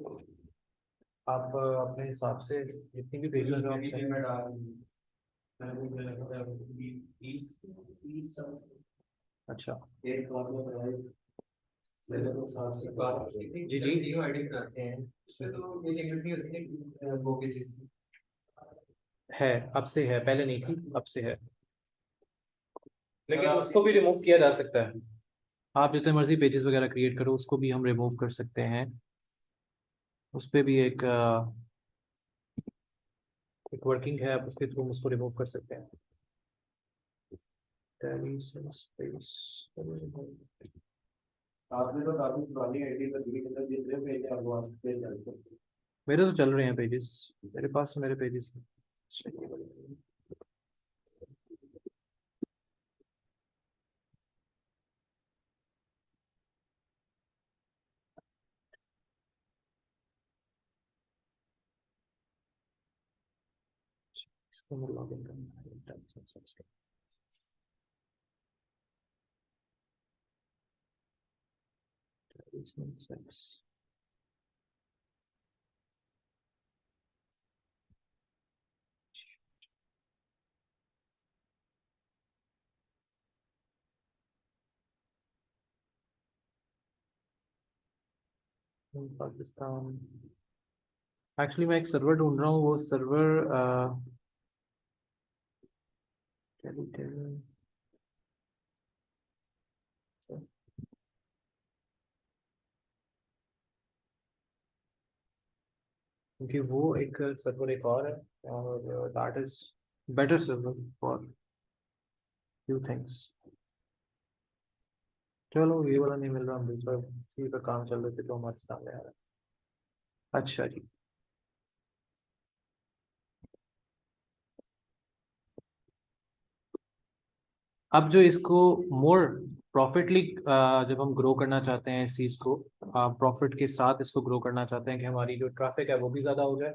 आप अपने हिसाब से जितनी भी भेजना चाहो आपसे। मैं डाल मुझे लगता है 20 अच्छा एक बार में जी जी। न्यू आईडी बनाते हैं उसमें तो ये लिमिट नहीं होती है वो की चीज है, अब से है, पहले नहीं थी, अब से है, लेकिन उसको भी रिमूव किया जा सकता है। आप जितने मर्जी पेजेस वगैरह क्रिएट करो, उसको भी हम रिमूव कर सकते हैं। उस पर भी एक वर्किंग है, आप उसके थ्रू उसको रिमूव कर सकते हैं। आपने तो काफी पुरानी आईडी पर जितने पेज है वो आप पे चलते हैं मेरे तो चल रहे हैं पेजेस, मेरे पास मेरे पेजेस। इसको मैं लॉग इन करना है। पाकिस्तान। एक्चुअली मैं एक सर्वर ढूंढ रहा हूँ, वो सर्वर क्योंकि वो एक सर्वर एक और है, और that is better server for few things. चलो ये वाला नहीं मिल रहा, हम दूसरा किसी पर काम चल रहे थे तो हमारे सामने आ रहा है। अच्छा जी। अब जो इसको मोर प्रॉफिटली, जब हम ग्रो करना चाहते हैं इस चीज़ को, प्रॉफिट के साथ इसको ग्रो करना चाहते हैं कि हमारी जो ट्रैफिक है वो भी ज़्यादा हो जाए,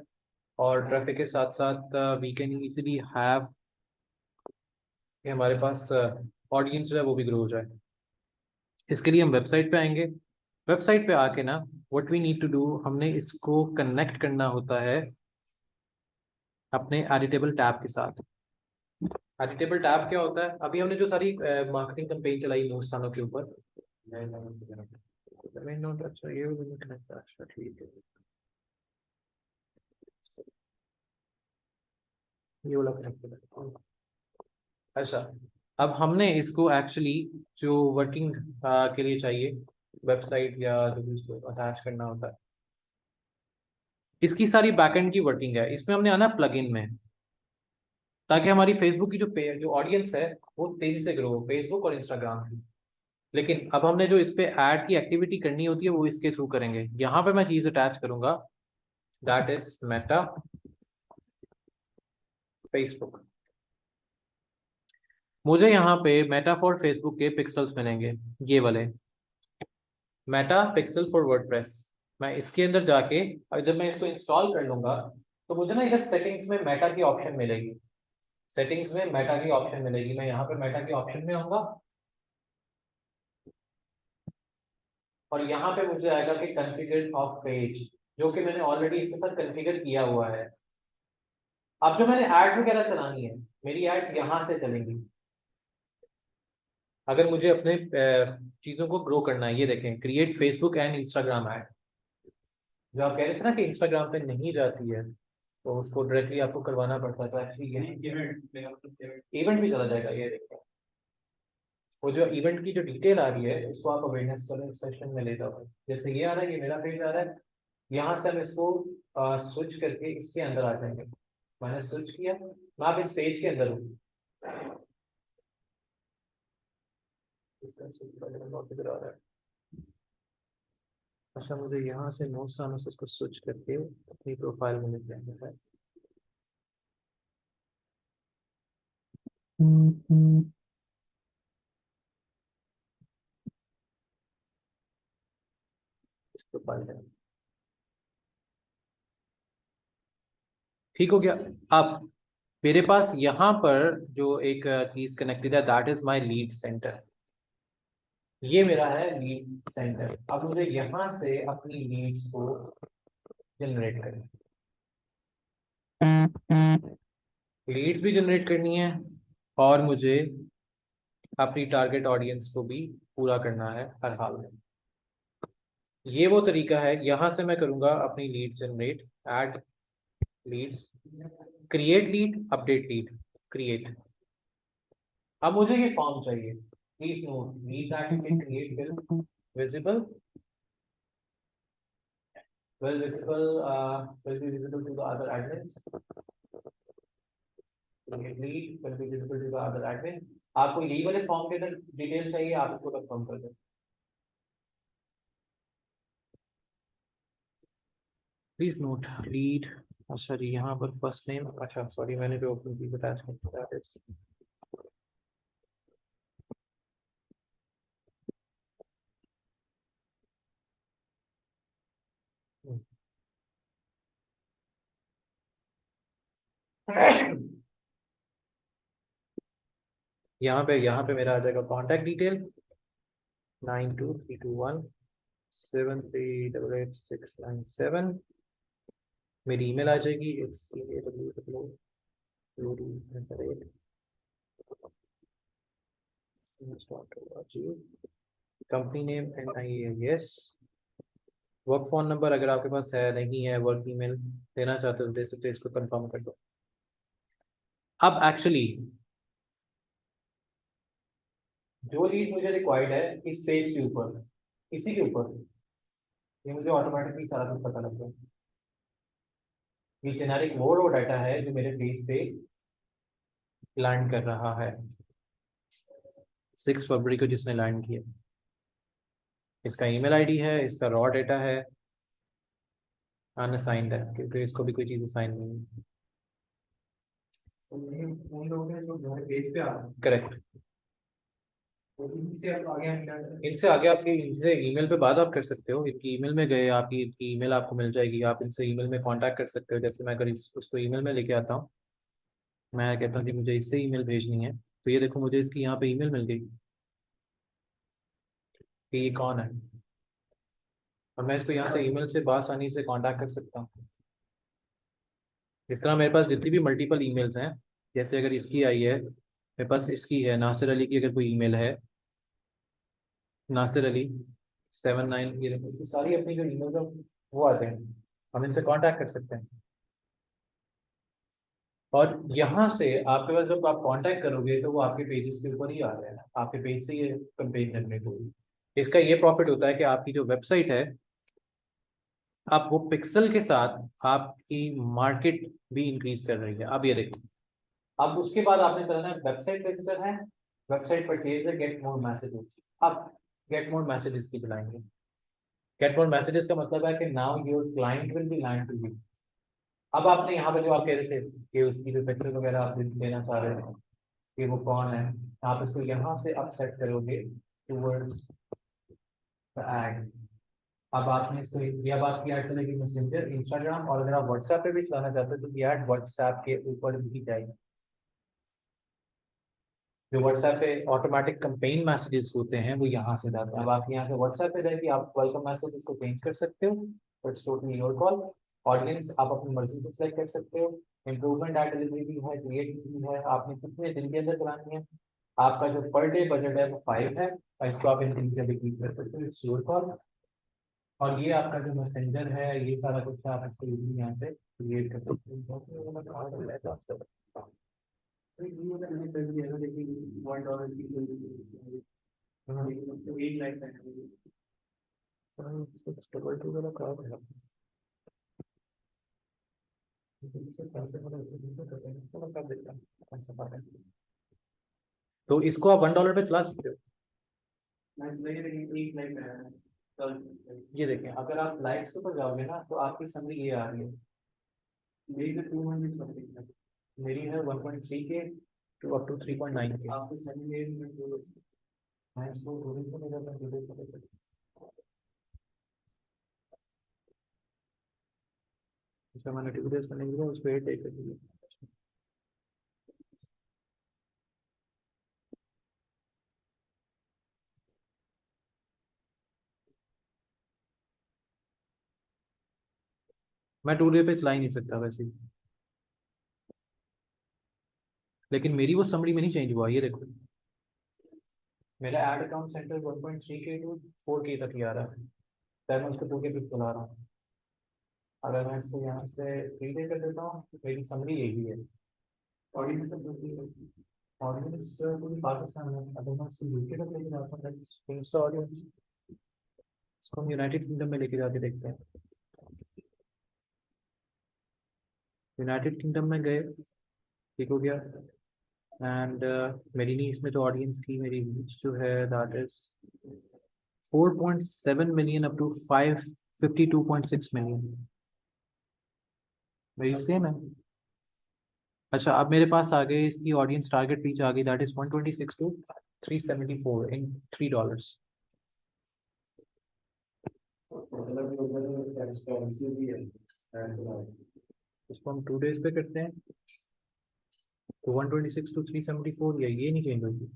और ट्रैफिक के साथ साथ वी कैन इजीली हैव कि हमारे पास ऑडियंस जो है वो भी ग्रो हो जाए। इसके लिए हम वेबसाइट पे आएंगे। वेबसाइट पे आके ना, what we need to do, हमने इसको कनेक्ट करना होता है अपने एडिटेबल टैब के साथ। एडिटेबल टैब क्या होता है? अभी हमने जो सारी मार्केटिंग कैंपेन चलाई न्यूज़ चैनलों के ऊपर, नोट, अच्छा ये भी नहीं कनेक्ट, अच्छा ठीक है, ये वाला कनेक्ट है। अच्छा, अब हमने इसको एक्चुअली जो वर्किंग के लिए चाहिए, वेबसाइट या जो भी इसको अटैच करना होता है, इसकी सारी बैकएंड की वर्किंग है, इसमें हमने आना प्लगइन में, ताकि हमारी फेसबुक की जो ऑडियंस है वो तेजी से ग्रो हो, फेसबुक और इंस्टाग्राम की। लेकिन अब हमने जो इस पे ऐड की एक्टिविटी करनी होती है वो इसके थ्रू करेंगे। यहाँ पे मैं चीज अटैच करूंगा, दैट इज मेटा फेसबुक। मुझे यहाँ पे मेटा फॉर फेसबुक के पिक्सल्स मिलेंगे, ये वाले मेटा पिक्सल फॉर वर्डप्रेस। मैं इसके अंदर जाके, और जब मैं इसको इंस्टॉल कर लूंगा तो मुझे ना इधर सेटिंग्स में मेटा की ऑप्शन मिलेगी, सेटिंग्स में मेटा की ऑप्शन मिलेगी। मैं यहाँ पे मेटा के ऑप्शन में आऊंगा, और यहाँ पे मुझे आएगा कि कॉन्फ़िगर ऑफ पेज, जो कि मैंने ऑलरेडी इसके साथ कॉन्फ़िगर किया हुआ है। अब जो मैंने एड्स वगैरह चलानी है, मेरी एड्स यहाँ से चलेंगी। अगर मुझे अपने चीज़ों को ग्रो करना है, ये देखें, create Facebook and Instagram add, जो आप कह रहे थे ना कि इंस्टाग्राम पे नहीं जाती है तो उसको डायरेक्टली आपको करवाना पड़ता है, तो एक्चुअली इवेंट भी चला जाएगा, ये देखते हैं। वो जो इवेंट की जो डिटेल आ रही है उसको आप अवेयरनेस सेशन में ले जाओ। जैसे ये आ रहा है, ये मेरा पेज आ रहा है, यहाँ से हम इसको स्विच करके इसके अंदर आ जाएंगे। मैंने स्विच किया, मैं आप इस पेज के अंदर हूँ। अच्छा, मुझे यहाँ से नोट्स आने से इसको स्विच करके अपनी प्रोफाइल में लेके आना है। इस प्रोफाइल में ठीक हो गया। अब मेरे पास यहाँ पर जो एक चीज कनेक्टेड है, that is my lead centre. ये मेरा है लीड सेंटर। अब मुझे यहाँ से अपनी लीड्स को जनरेट करनी, लीड्स भी जनरेट करनी है और मुझे अपनी टारगेट ऑडियंस को भी पूरा करना है हर हाल में। ये वो तरीका है। यहाँ से मैं करूँगा अपनी lead generate, add leads, create lead, update lead, create. अब मुझे ये फॉर्म चाहिए। Please note lead that you can create visible will be visible to the other admins. Lead will be visible to the other admin. आपको lead वाले form के अंदर detail चाहिए, आप इसको कंफर्म कर दें। प्लीज नोट लीड, अच्छा जी यहाँ पर फर्स्ट नेम, अच्छा सॉरी मैंने जो अपनी चीज अटैच कर दिया है। यहाँ पे मेरा आ जाएगा कॉन्टैक्ट डिटेल 923217388697। मेरी ईमेल आ जाएगी, company name NIAS। Work phone number अगर आपके पास है, नहीं है, वर्क ईमेल देना चाहते हो दे सकते, इसको कंफर्म कर दो। अब एक्चुअली जो लीड मुझे रिक्वायर्ड है इस पेज के ऊपर, इसी के ऊपर, ये मुझे ऑटोमेटिकली सारा कुछ पता लग गया। ये जेनेरिक वो डाटा है जो मेरे पेज पे लैंड कर रहा है 6 फरवरी को जिसने लैंड किया। इसका ईमेल आईडी है, इसका रॉ डेटा है, अनअसाइंड है क्योंकि इसको भी कोई चीज़ असाइन नहीं है। उन लोगों ने जो घर पेज पे आ रहा है, करेक्ट। तो इनसे आप आगे क्या करें? इनसे आगे आपके इनसे ईमेल पे बात आप कर सकते हो। इनकी ईमेल में गए, आपकी इनकी ईमेल आपको मिल जाएगी, आप इनसे ईमेल में कांटेक्ट कर सकते हो। जैसे मैं अगर उसको ईमेल में लेके आता हूँ, मैं कहता हूँ कि मुझे इससे ईमेल भेजनी है, तो ये देखो मुझे इसकी यहाँ पे ईमेल मिल गई कि ये कौन है, और मैं इसको यहाँ से ईमेल से बआसानी से कांटेक्ट कर सकता हूँ। इस तरह मेरे पास जितनी भी मल्टीपल ईमेल्स हैं, जैसे अगर इसकी आई है, मेरे पास इसकी है, नासिर अली की अगर कोई ईमेल है, नासिर अली 79, ये सारी अपनी जो ईमेल है वो आते हैं, हम इनसे कांटेक्ट कर सकते हैं। और यहाँ से आपके पास जब आप कांटेक्ट करोगे तो वो आपके पेजेस के ऊपर ही आ रहे हैं, आपके पेज से ये कंपेन जनरेट होगी। इसका ये प्रॉफिट होता है कि आपकी जो वेबसाइट है, आप वो पिक्सल के साथ आपकी मार्केट भी इंक्रीज कर रही है। अब ये देखो, अब उसके बाद आपने करना है वेबसाइट विजिटर है, वेबसाइट परचेज है, गेट मोर मैसेजेस। अब गेट मोर मैसेजेस की बुलाएंगे। गेट मोर मैसेजेस का मतलब है कि now your client will be land to you. अब आपने यहाँ पे जो आप कह रहे थे कि उसकी जो पिक्चर वगैरह आप देना चाह रहे हो कि वो कौन है, आप इसको यहाँ से आप सेट करोगे टूवर्ड्स द ऐड। अब आपने इसको यह बात की ऐड करेगी मैसेंजर, इंस्टाग्राम, और अगर आप व्हाट्सएप पे भी चलाना चाहते हो तो ये ऐड व्हाट्सएप के ऊपर भी जाएगी। जो व्हाट्सएप पे ऑटोमेटिक कंपेन मैसेजेस होते हैं वो यहाँ से जाते हैं। अब आप यहाँ से व्हाट्सएप पे जाके आप वेलकम मैसेज इसको चेंज कर सकते हो, it's totally your call. Audience आप अपनी मर्जी से सेलेक्ट कर सकते हो। इम्प्रूवमेंट एंड डिलीवरी भी है, क्रिएट भी है, आपने कितने दिन के अंदर चलानी है। आपका जो पर डे बजट है वो 5 है, और इसको आप इंक्रीज या डिक्रीज कर सकते हो, इट्स योर कॉल। और ये आपका जो मैसेंजर है, ये सारा कुछ आप इसको यहाँ से क्रिएट कर सकते हो। तो ये वाला मैंने कर दिया था, लेकिन $1 की कोई तो 1 लाख का है। 622 वाला कार्ड है। तो इसको आप $1 पे चला सकते हो। मैं नहीं, लेकिन 1 लाख का है तो ये देखें, अगर आप लाइक्स के ऊपर जाओगे ना तो आपकी समरी ये आ रही है। मेरी तो 200 समथिंग है। मेरी है 1.3 के टू अप टू 3.9 के। आपको सभी में तो मैं इसको थोड़ी सी मेरा मैं डिलीट कर देता हूं। अच्छा, मैंने टिकट करने के लिए उस पर टेक कर दिया। मैं 2 डे पे चला ही नहीं सकता वैसे ही। लेकिन मेरी वो समरी में नहीं चेंज हुआ, ये देखो मेरा एड अकाउंट सेंटर 1.3 के टू 4K तक ही आ रहा है। तो मैं उसको 2K पे चला रहा हूँ। अगर मैं इसको यहाँ से 3 डे कर देता हूँ तो मेरी समरी यही है। ऑडियंस सब होती है। ऑडियंस पूरी पाकिस्तान में, अगर मैं इसको यूके तक लेके जाता हूँ तो ऑडियंस इसको हम यूनाइटेड किंगडम में लेके जाके देखते हैं। यूनाइटेड किंगडम में गए, ठीक हो गया। एंड मेरी नहीं, इसमें तो ऑडियंस की मेरी रीच जो है that is 4.7 million up to 552.6 million. मेरी सेम है। अच्छा, अब मेरे पास आ गए इसकी ऑडियंस टारगेट रीच आ गई, दैट इज 126 टू 374 इन $3। मतलब उधर ट्रांसपेरेंसी भी है। उसको हम 2 डेज पे करते हैं तो 126 टू 374, ये नहीं चेंज होगी।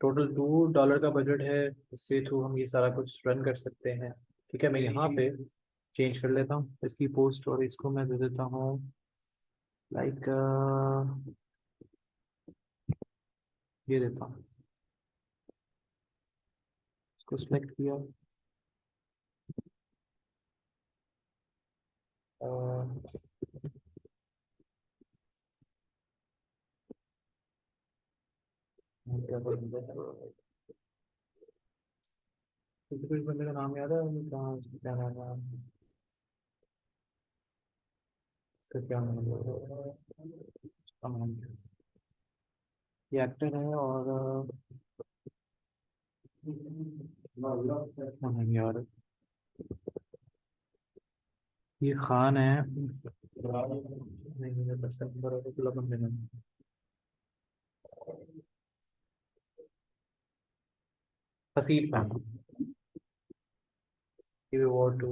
टोटल $2 का बजट है, इसके थ्रू हम ये सारा कुछ रन कर सकते हैं। ठीक है, मैं यहाँ पे चेंज कर लेता हूँ इसकी पोस्ट और इसको मैं दे देता हूँ लाइक ये देता हूँ। इसको सिलेक्ट किया, क्या बोलूँ, किसी को इस बंदे का नाम याद है? कहाँ, इसका क्या नाम है, इसका क्या नाम है? इसका नाम क्या है? ये एक्टर है और नहीं यार, ये खान है। नहीं मुझे बस बराबर बंदे में Haseeb Khan, give award to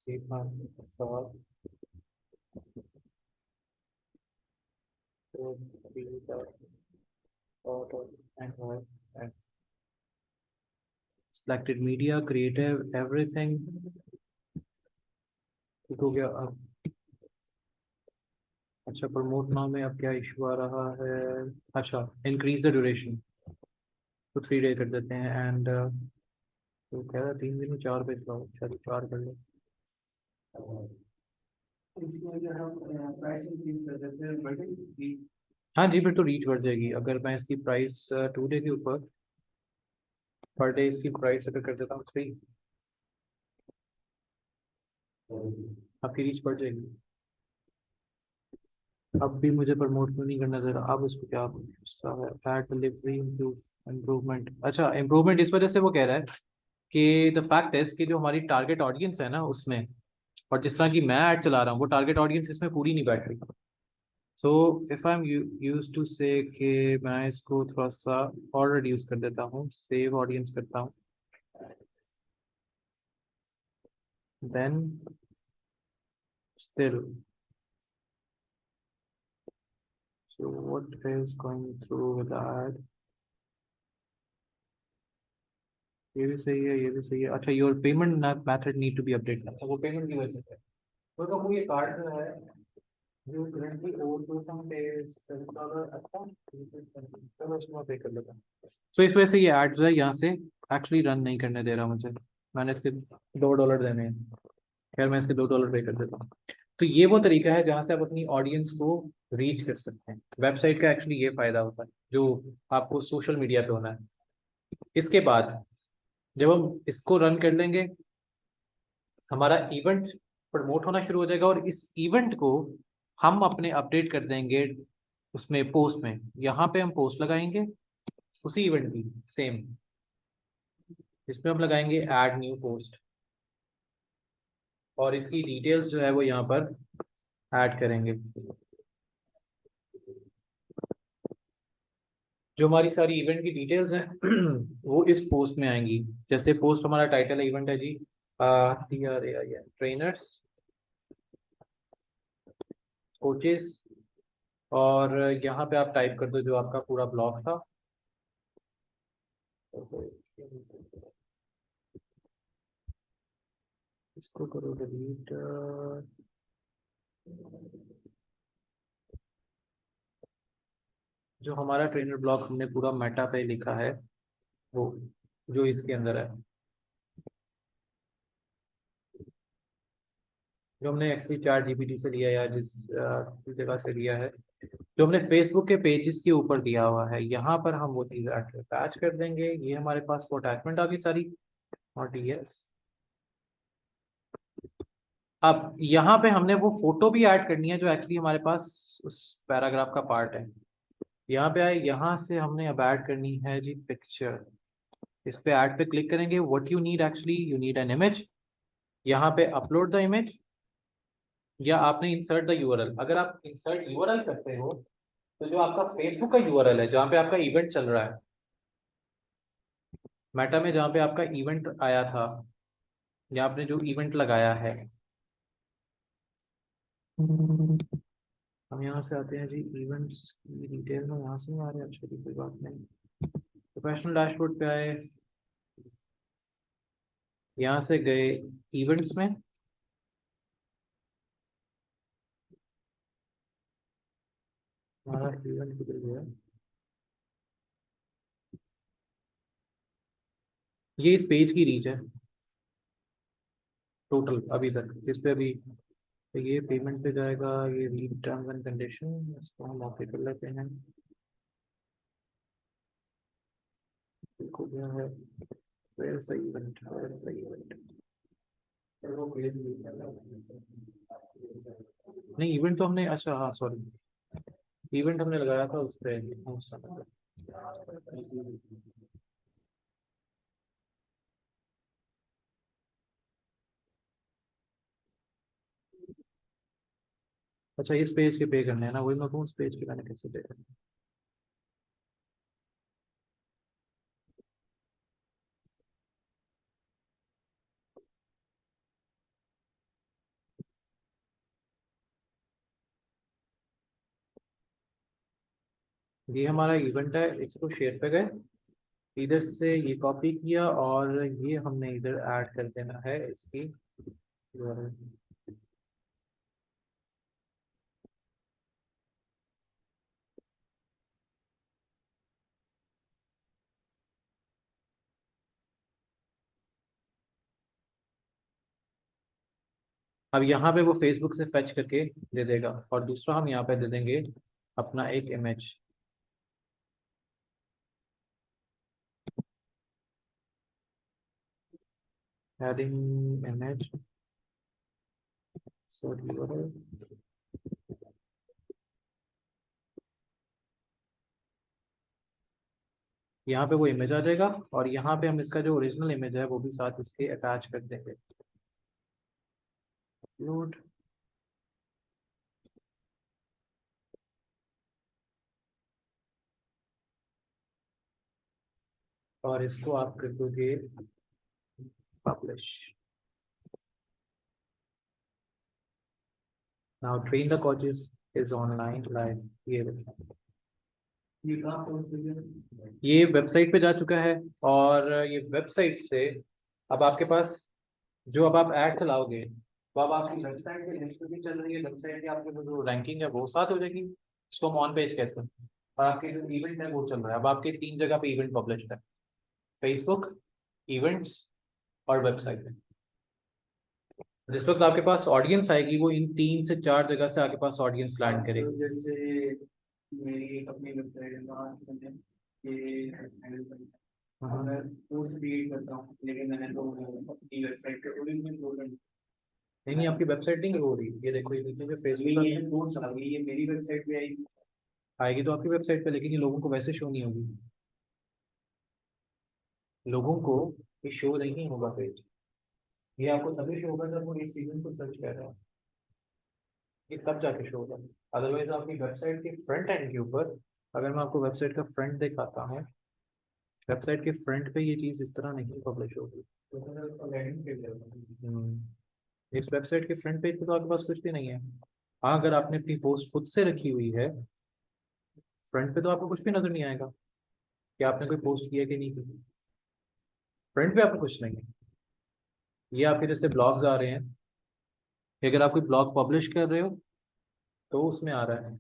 Haseeb Khan for and selected media, creative, everything ठीक हो गया। अब अच्छा, प्रमोट नाउ में अब क्या इशू आ रहा है? अच्छा, इंक्रीज द ड्यूरेशन तो 3 डे कर देते हैं। एंड तो कह रहा है 3 दिन में 4 पे चलाओ, चलो 4 कर लो। इसकी वजह हम प्राइस इंक्रीज कर देते हैं, बढ़ेगी। हाँ जी, फिर तो रीच बढ़ जाएगी। अगर मैं इसकी प्राइस 2 डे के ऊपर पर डे इसकी प्राइस अगर कर देता हूँ 3, आपकी रीच बढ़ जाएगी। अब भी मुझे प्रमोट क्यों नहीं करना जरा, अब उसको क्या उसका है ऐड डिलीवरी इम्प्रूवमेंट। अच्छा, इम्प्रूवमेंट इस वजह से वो कह रहा है कि द फैक्ट इज कि जो हमारी टारगेट ऑडियंस है ना उसमें, और जिस तरह की मैं ऐड चला रहा हूँ वो टारगेट ऑडियंस इसमें पूरी नहीं बैठ रही। So if I am use to say कि मैं इसको थोड़ा सा और रिड्यूस कर देता हूँ, सेव ऑडियंस करता हूँ, then still so what is going through with that? ये भी सही है, ये भी सही है। अच्छा, your payment method need to be update, वो पेमेंट की वजह से है। तो वो ये कार्ड जो है जो currently over to account is $7 account, चलो इसको मैं पे कर लेता हूँ। सो इस वजह से ये एड जो है यहाँ से एक्चुअली रन नहीं करने दे रहा मुझे। मैंने इसके $2 देने हैं। खैर मैं इसके $2 पे कर देता हूँ। तो ये वो तरीका है जहाँ से आप अपनी ऑडियंस को रीच कर सकते हैं। वेबसाइट का एक्चुअली ये फायदा होता है जो आपको सोशल मीडिया पे होना है। इसके बाद जब हम इसको रन कर लेंगे, हमारा इवेंट प्रमोट होना शुरू हो जाएगा और इस इवेंट को हम अपने अपडेट कर देंगे उसमें पोस्ट में। यहाँ पे हम पोस्ट लगाएंगे उसी इवेंट की सेम, इसमें हम लगाएंगे ऐड न्यू पोस्ट और इसकी डिटेल्स जो है वो यहाँ पर ऐड करेंगे। जो हमारी सारी इवेंट की डिटेल्स हैं वो इस पोस्ट में आएंगी। जैसे पोस्ट हमारा टाइटल इवेंट है जी ट्रेनर्स कोचेस, और यहाँ पे आप टाइप कर दो जो आपका पूरा ब्लॉग था। इसको करो डिलीट। जो हमारा ट्रेनर ब्लॉग हमने पूरा मेटा पे लिखा है वो जो इसके अंदर है, जो हमने एक्चुअली ChatGPT से लिया या जिस जगह से लिया है, जो हमने फेसबुक के पेजेस के ऊपर दिया हुआ है, यहाँ पर हम वो चीज़ अटैच कर देंगे। ये हमारे पास वो अटैचमेंट आ गई सारी। और यस, अब यहाँ पे हमने वो फोटो भी ऐड करनी है जो एक्चुअली हमारे पास उस पैराग्राफ का पार्ट है। यहाँ पे आए, यहाँ से हमने अब ऐड करनी है जी पिक्चर। इस पे ऐड पे क्लिक करेंगे। What you need actually, you need an image. यहाँ पे अपलोड द इमेज या आपने इंसर्ट द यूआरएल। अगर आप इंसर्ट यूआरएल करते हो तो जो आपका फेसबुक का यूआरएल है जहाँ पे आपका इवेंट चल रहा है, मेटा में जहाँ पे आपका इवेंट आया था या आपने जो इवेंट लगाया है, हम यहाँ से आते हैं जी इवेंट्स की डिटेल में। यहाँ से नहीं आ रहे, अच्छा कोई बात नहीं। प्रोफेशनल डैशबोर्ड पे आए, यहाँ से गए इवेंट्स में, हमारा इवेंट किधर गया, ये इस पेज की रीच है टोटल अभी तक। इस पे अभी तो ये पेमेंट पे जाएगा, ये रीड टर्म्स एंड कंडीशन, इसको हम ओके कर लेते हैं। देखो क्या है, where is the event, where is the event. नहीं इवेंट तो हमने, अच्छा हाँ सॉरी, इवेंट हमने लगाया था उस पर। अच्छा इस पेज के पे करने हैं ना, वही मैं कहूँ उस पेज के मैंने कैसे पे करना है। ये हमारा इवेंट है, इसको शेयर पे गए, इधर से ये कॉपी किया और ये हमने इधर ऐड कर देना है इसकी URL। अब यहाँ पे वो फेसबुक से फेच करके दे देगा और दूसरा हम यहाँ पे दे देंगे अपना एक image. Adding image, sorry URL। यहाँ पे वो इमेज आ जाएगा और यहाँ पे हम इसका जो ओरिजिनल इमेज है वो भी साथ इसके अटैच कर देंगे। अपलोड, और इसको आप कर दोगे publish. Now train the coaches is online live. ये देखो, ये कहाँ पोस्ट हुई है? ये वेबसाइट पे जा चुका है और ये वेबसाइट से अब आपके पास जो अब आप ऐड चलाओगे तो अब आपकी वेबसाइट पे लिंक भी चल रही है, वेबसाइट की आपकी जो रैंकिंग है वो साथ हो जाएगी। इसको हम ऑन पेज कहते हैं। और आपके जो इवेंट है वो चल रहा है। अब आपके 3 जगह पे इवेंट पब्लिश है, फेसबुक, इवेंट्स और वेबसाइट। जिस वक्त आपके पास ऑडियंस आएगी वो इन 3 से 4 जगह से आपके पास ऑडियंस लैंड करेगी। जैसे मेरी अपनी वेबसाइट है ये हैंडल करना है। मैं पोस्ट क्रिएट करता हूँ लेकिन मैंने तो अपनी वेबसाइट पे ओरिजिनल पोस्ट नहीं, आपकी वेबसाइट नहीं हो रही, ये देखो ये नीचे जो फेसबुक ये पोस्ट आ गई, ये मेरी वेबसाइट पे आई। आएगी तो आपकी वेबसाइट पे, लेकिन ये लोगों को वैसे शो नहीं होगी, लोगों को ये शो नहीं होगा पेज। ये आपको तभी शो होगा जब वो इस सीजन को सर्च कर रहा है, ये तब जाके शो होगा। अदरवाइज आपकी वेबसाइट के फ्रंट एंड के ऊपर, अगर मैं आपको वेबसाइट का फ्रंट दिखाता हूँ, वेबसाइट के फ्रंट पे ये चीज़ इस तरह नहीं पब्लिश होगी। इस वेबसाइट के फ्रंट पेज पे तो आपके पास कुछ भी नहीं है। हाँ, अगर आपने अपनी पोस्ट खुद से रखी हुई है, फ्रंट पे तो आपको कुछ भी नजर नहीं आएगा कि आपने कोई पोस्ट किया कि नहीं की। फ्रंट पे आपको कुछ नहीं है। ये आपके जैसे ब्लॉग्स आ रहे हैं कि अगर आप कोई ब्लॉग पब्लिश कर रहे हो तो उसमें आ रहा है,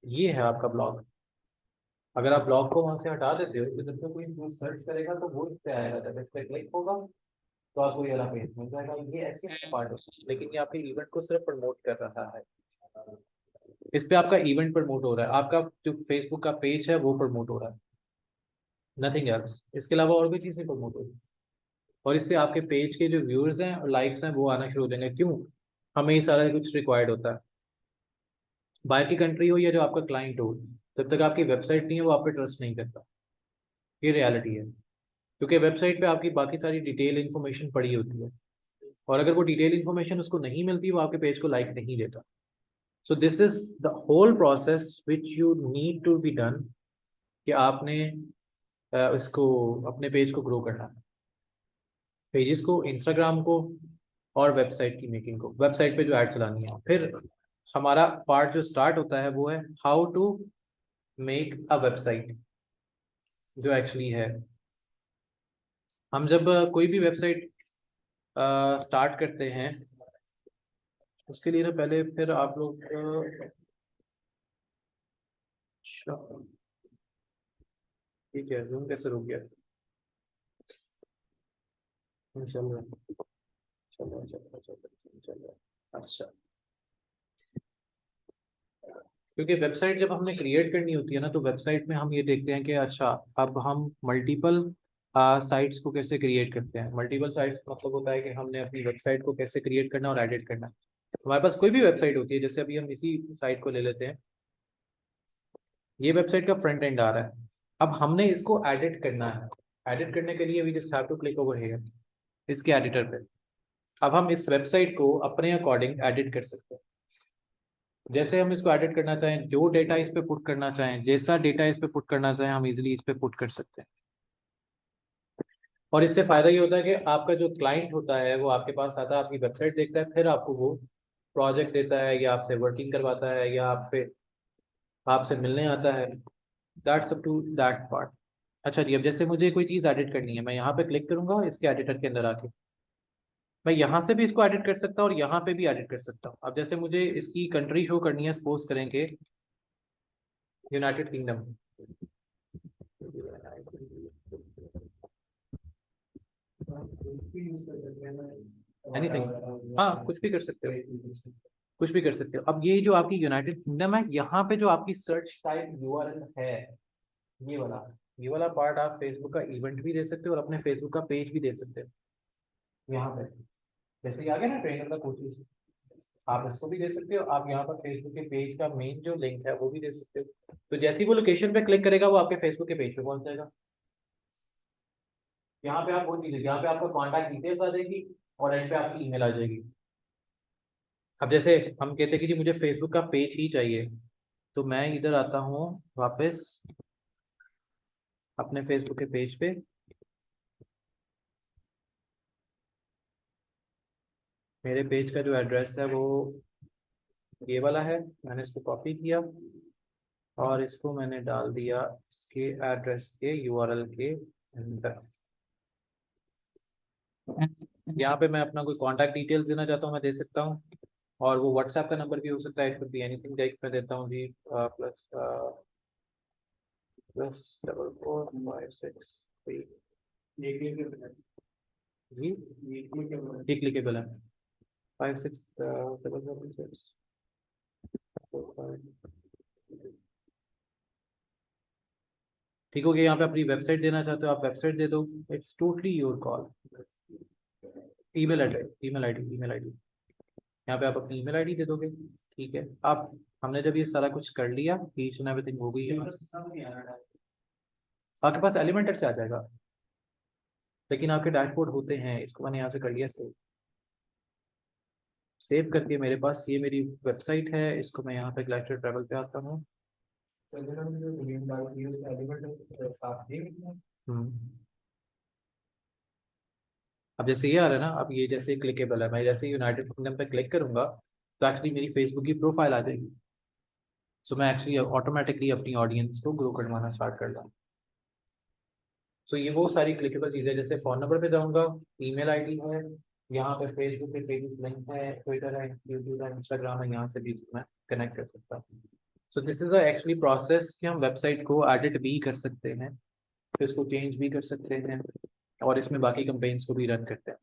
ये है आपका ब्लॉग। अगर आप ब्लॉग को वहां से हटा देते हो तो जब तक कोई सर्च करेगा तो वो इस पे आएगा, जब इस पे क्लिक होगा तो आपको ये वाला पेज मिल जाएगा। ये ऐसे पार्ट है, लेकिन ये आपके इवेंट को सिर्फ प्रमोट कर रहा है। इस पे आपका इवेंट प्रमोट हो रहा है, आपका जो फेसबुक का पेज है वो प्रमोट हो रहा है, नथिंग एल्स। इसके अलावा और कोई चीज़ नहीं प्रमोट हो रही। और इससे आपके पेज के जो व्यूअर्स हैं और लाइक्स हैं वो आना शुरू हो जाएंगे। क्यों? हमें ये सारा कुछ रिक्वायर्ड होता है। बाहर की कंट्री हो या जो आपका क्लाइंट हो, जब तक आपकी वेबसाइट नहीं है वो आप पे ट्रस्ट नहीं करता। ये रियलिटी है, क्योंकि वेबसाइट पे आपकी बाकी सारी डिटेल इन्फॉर्मेशन पड़ी होती है, और अगर वो डिटेल इन्फॉर्मेशन उसको नहीं मिलती वो आपके पेज को लाइक नहीं देता। So this is the whole process which you need to be done, कि आपने इसको अपने पेज को ग्रो करना है, पेजेस को, इंस्टाग्राम को, और वेबसाइट की मेकिंग को, वेबसाइट पे जो ऐड चलानी है। फिर हमारा पार्ट जो स्टार्ट होता है वो है how to make a website, जो एक्चुअली है। हम जब कोई भी वेबसाइट स्टार्ट करते हैं उसके लिए ना पहले फिर आप लोग अच्छा, ठीक है, जूम कैसे रुक गया? चल रहा है, चल रहा है, चल रहा है, चल रहा है, चल रहा है। अच्छा, क्योंकि वेबसाइट जब हमने क्रिएट करनी होती है ना, तो वेबसाइट में हम ये देखते हैं कि अच्छा, अब हम मल्टीपल साइट्स को कैसे क्रिएट करते हैं। मल्टीपल साइट्स का मतलब होता है कि हमने अपनी वेबसाइट को कैसे क्रिएट करना और एडिट करना। हमारे पास कोई भी वेबसाइट होती है, जैसे अभी हम इसी साइट को ले लेते हैं, ये वेबसाइट का फ्रंट एंड आ रहा है। अब हमने इसको एडिट करना है। एडिट करने के लिए we just have to click over here, इसके एडिटर पे। अब हम इस वेबसाइट को अपने अकॉर्डिंग एडिट कर सकते हैं, जैसे हम इसको एडिट करना चाहें, जो डेटा इस पे पुट करना चाहें, जैसा डेटा इस पे पुट करना चाहें, हम इजीली इस पे पुट कर सकते हैं। और इससे फायदा ये होता है कि आपका जो क्लाइंट होता है वो आपके पास आता है, आपकी वेबसाइट देखता है, फिर आपको वो प्रोजेक्ट देता है, या आपसे वर्किंग करवाता है, या आपसे मिलने आता है। That's up to that part. अच्छा जी, अब जैसे मुझे कोई चीज़ एडिट करनी है, मैं यहाँ पे क्लिक करूंगा इसके एडिटर के अंदर आके, मैं यहाँ से भी इसको एडिट कर सकता हूँ और यहाँ पे भी एडिट कर सकता हूँ। अब जैसे मुझे इसकी कंट्री शो करनी है, सपोज करेंगे यूनाइटेड किंगडम, एनीथिंग, हाँ कुछ भी कर सकते हो, कुछ भी कर सकते हो। अब ये जो आपकी यूनाइटेड किंगडम है, यहाँ पे जो आपकी सर्च टाइप यूआरएल है, ये वाला पार्ट आप फेसबुक का इवेंट भी दे सकते हो और अपने फेसबुक का पेज भी दे सकते हो। यहाँ पे जैसे ये आ गया ना ट्रेनर का कोचिंग, आप इसको भी दे सकते हो। आप यहाँ पर फेसबुक के पेज का मेन जो लिंक है वो भी दे सकते हो। तो जैसे ही वो लोकेशन पे क्लिक करेगा वो आपके फेसबुक के पेज पे पहुंच जाएगा। यहाँ पे आप वो चीज़, यहाँ पे आपको कॉन्टैक्ट डिटेल्स आ जाएगी और एंड पे आपकी ईमेल आ जाएगी। अब जैसे हम कहते हैं कि जी मुझे फेसबुक का पेज ही चाहिए, तो मैं इधर आता हूँ वापस अपने फेसबुक के पेज पे। मेरे पेज का जो एड्रेस है वो ये वाला है, मैंने इसको कॉपी किया और इसको मैंने डाल दिया इसके एड्रेस के यूआरएल के अंदर। यहाँ पे मैं अपना कोई कांटेक्ट डिटेल्स देना चाहता हूँ, मैं दे सकता हूँ, और वो व्हाट्सएप का नंबर भी हो सकता है, it could be anything. Like मैं देता हूँ जी ++4456 3 जी, ये क्लिकेबल है। 56 ठीक हो गया। यहाँ पे अपनी वेबसाइट देना चाहते हो आप वेबसाइट दे दो, it's totally your call. Email address, email ID यहाँ पे आप अपनी ईमेल आईडी दे दोगे, ठीक है। आप हमने जब ये सारा कुछ कर लिया, ईच एंड एवरीथिंग हो गई है, आपके पास एलिमेंटर से आ जाएगा, लेकिन आपके डैशबोर्ड होते हैं। इसको मैंने यहाँ से कर लिया सेव करके। मेरे पास ये मेरी वेबसाइट है, इसको मैं यहाँ पे ग्लेशियर ट्रैवल पे आता हूँ। अब जैसे ये आ रहा है ना, अब ये जैसे क्लिकेबल है, मैं जैसे यूनाइटेड किंगडम पे क्लिक करूंगा तो एक्चुअली मेरी फेसबुक की प्रोफाइल आ जाएगी। सो मैं एक्चुअली ऑटोमेटिकली अपनी ऑडियंस को ग्रो करवाना स्टार्ट कर दूँ। सो ये वो सारी क्लिकेबल चीज़ें, जैसे फ़ोन नंबर पे जाऊँगा, ईमेल आईडी है, यहाँ पे फेसबुक पे पेज लिंक है, ट्विटर है, यूट्यूब है, इंस्टाग्राम है, यहाँ से भी मैं कनेक्ट कर सकता हूँ। So this is actually process कि हम वेबसाइट को एडिट भी कर सकते हैं, फिर इसको चेंज भी कर सकते हैं, और इसमें बाकी कंपेन्स को भी रन करते हैं।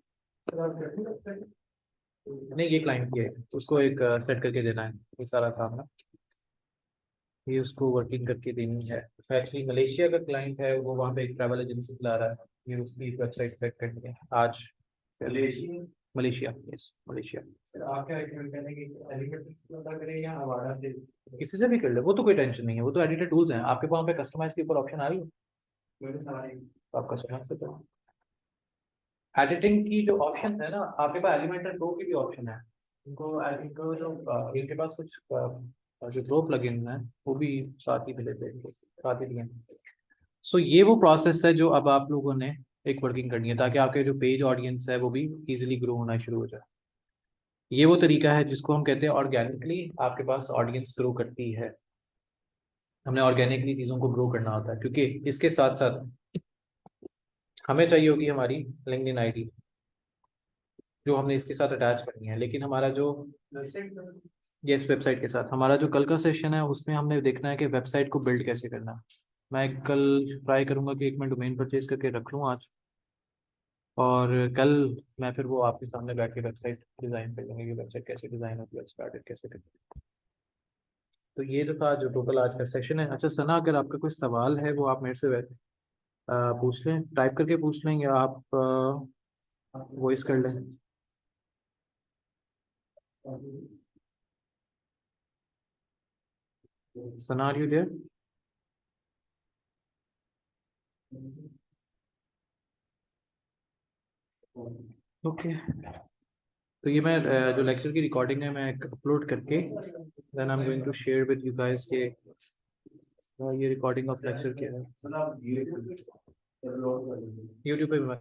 नहीं, ये क्लाइंट की है, उसको एक सेट करके देना है ये सारा काम ना, ये उसको वर्किंग करके देनी है। एक्चुअली मलेशिया का क्लाइंट है, वो वहाँ पे एक ट्रैवल एजेंसी चला रहा है, ये उसकी वेबसाइट सेट करनी है आज। Malaysia, yes Malaysia. आप क्या रिकमेंड करें कि एलिमेंट से पता करें या हवाला से? किसी से भी कर ले, वो तो कोई टेंशन नहीं है, वो तो एडिटेड टूल्स हैं। आपके वहाँ पे कस्टमाइज के ऊपर ऑप्शन आ रही है, मेरे सारे तो आप कस्टमाइज से करो। एडिटिंग की जो ऑप्शन है ना, आपके पास एलिमेंटर प्रो की भी ऑप्शन है। इनको जो इनके पास कुछ जो प्रो प्लगइन है वो भी साथ ही मिले थे, साथ ही दिए। सो ये वो प्रोसेस है जो अब आप लोगों ने एक वर्किंग करनी है, ताकि आपके जो पेज ऑडियंस है वो भी इजीली ग्रो होना शुरू हो जाए। ये वो तरीका है जिसको हम कहते हैं ऑर्गेनिकली आपके पास ऑडियंस ग्रो करती है। हमने ऑर्गेनिकली चीज़ों को ग्रो करना होता है, क्योंकि इसके साथ साथ हमें चाहिए होगी हमारी लिंक्डइन आईडी, जो हमने इसके साथ अटैच करनी है। लेकिन हमारा जो इस वेबसाइट के साथ हमारा जो कल का सेशन है, उसमें हमने देखना है कि वेबसाइट को बिल्ड कैसे करना है। मैं कल ट्राई करूंगा कि एक मैं डोमेन परचेज करके रख लूँ आज, और कल मैं फिर वो आपके सामने बैठ के वेबसाइट डिज़ाइन कर लूँगी कि वेबसाइट कैसे डिज़ाइन होती है, स्टार्टेड कैसे करते हैं। तो ये जो था जो टोटल आज का सेशन है। अच्छा सना, अगर आपका कोई सवाल है वो आप मेरे से पूछ लें, टाइप करके पूछ लें, या आप वॉइस कर लें। सना, आर यू देयर? ओके, तो ये मैं जो लेक्चर की रिकॉर्डिंग है मैं अपलोड करके then I am going to share with you guys के ये रिकॉर्डिंग ऑफ लेक्चर के यूट्यूब पे भी मैं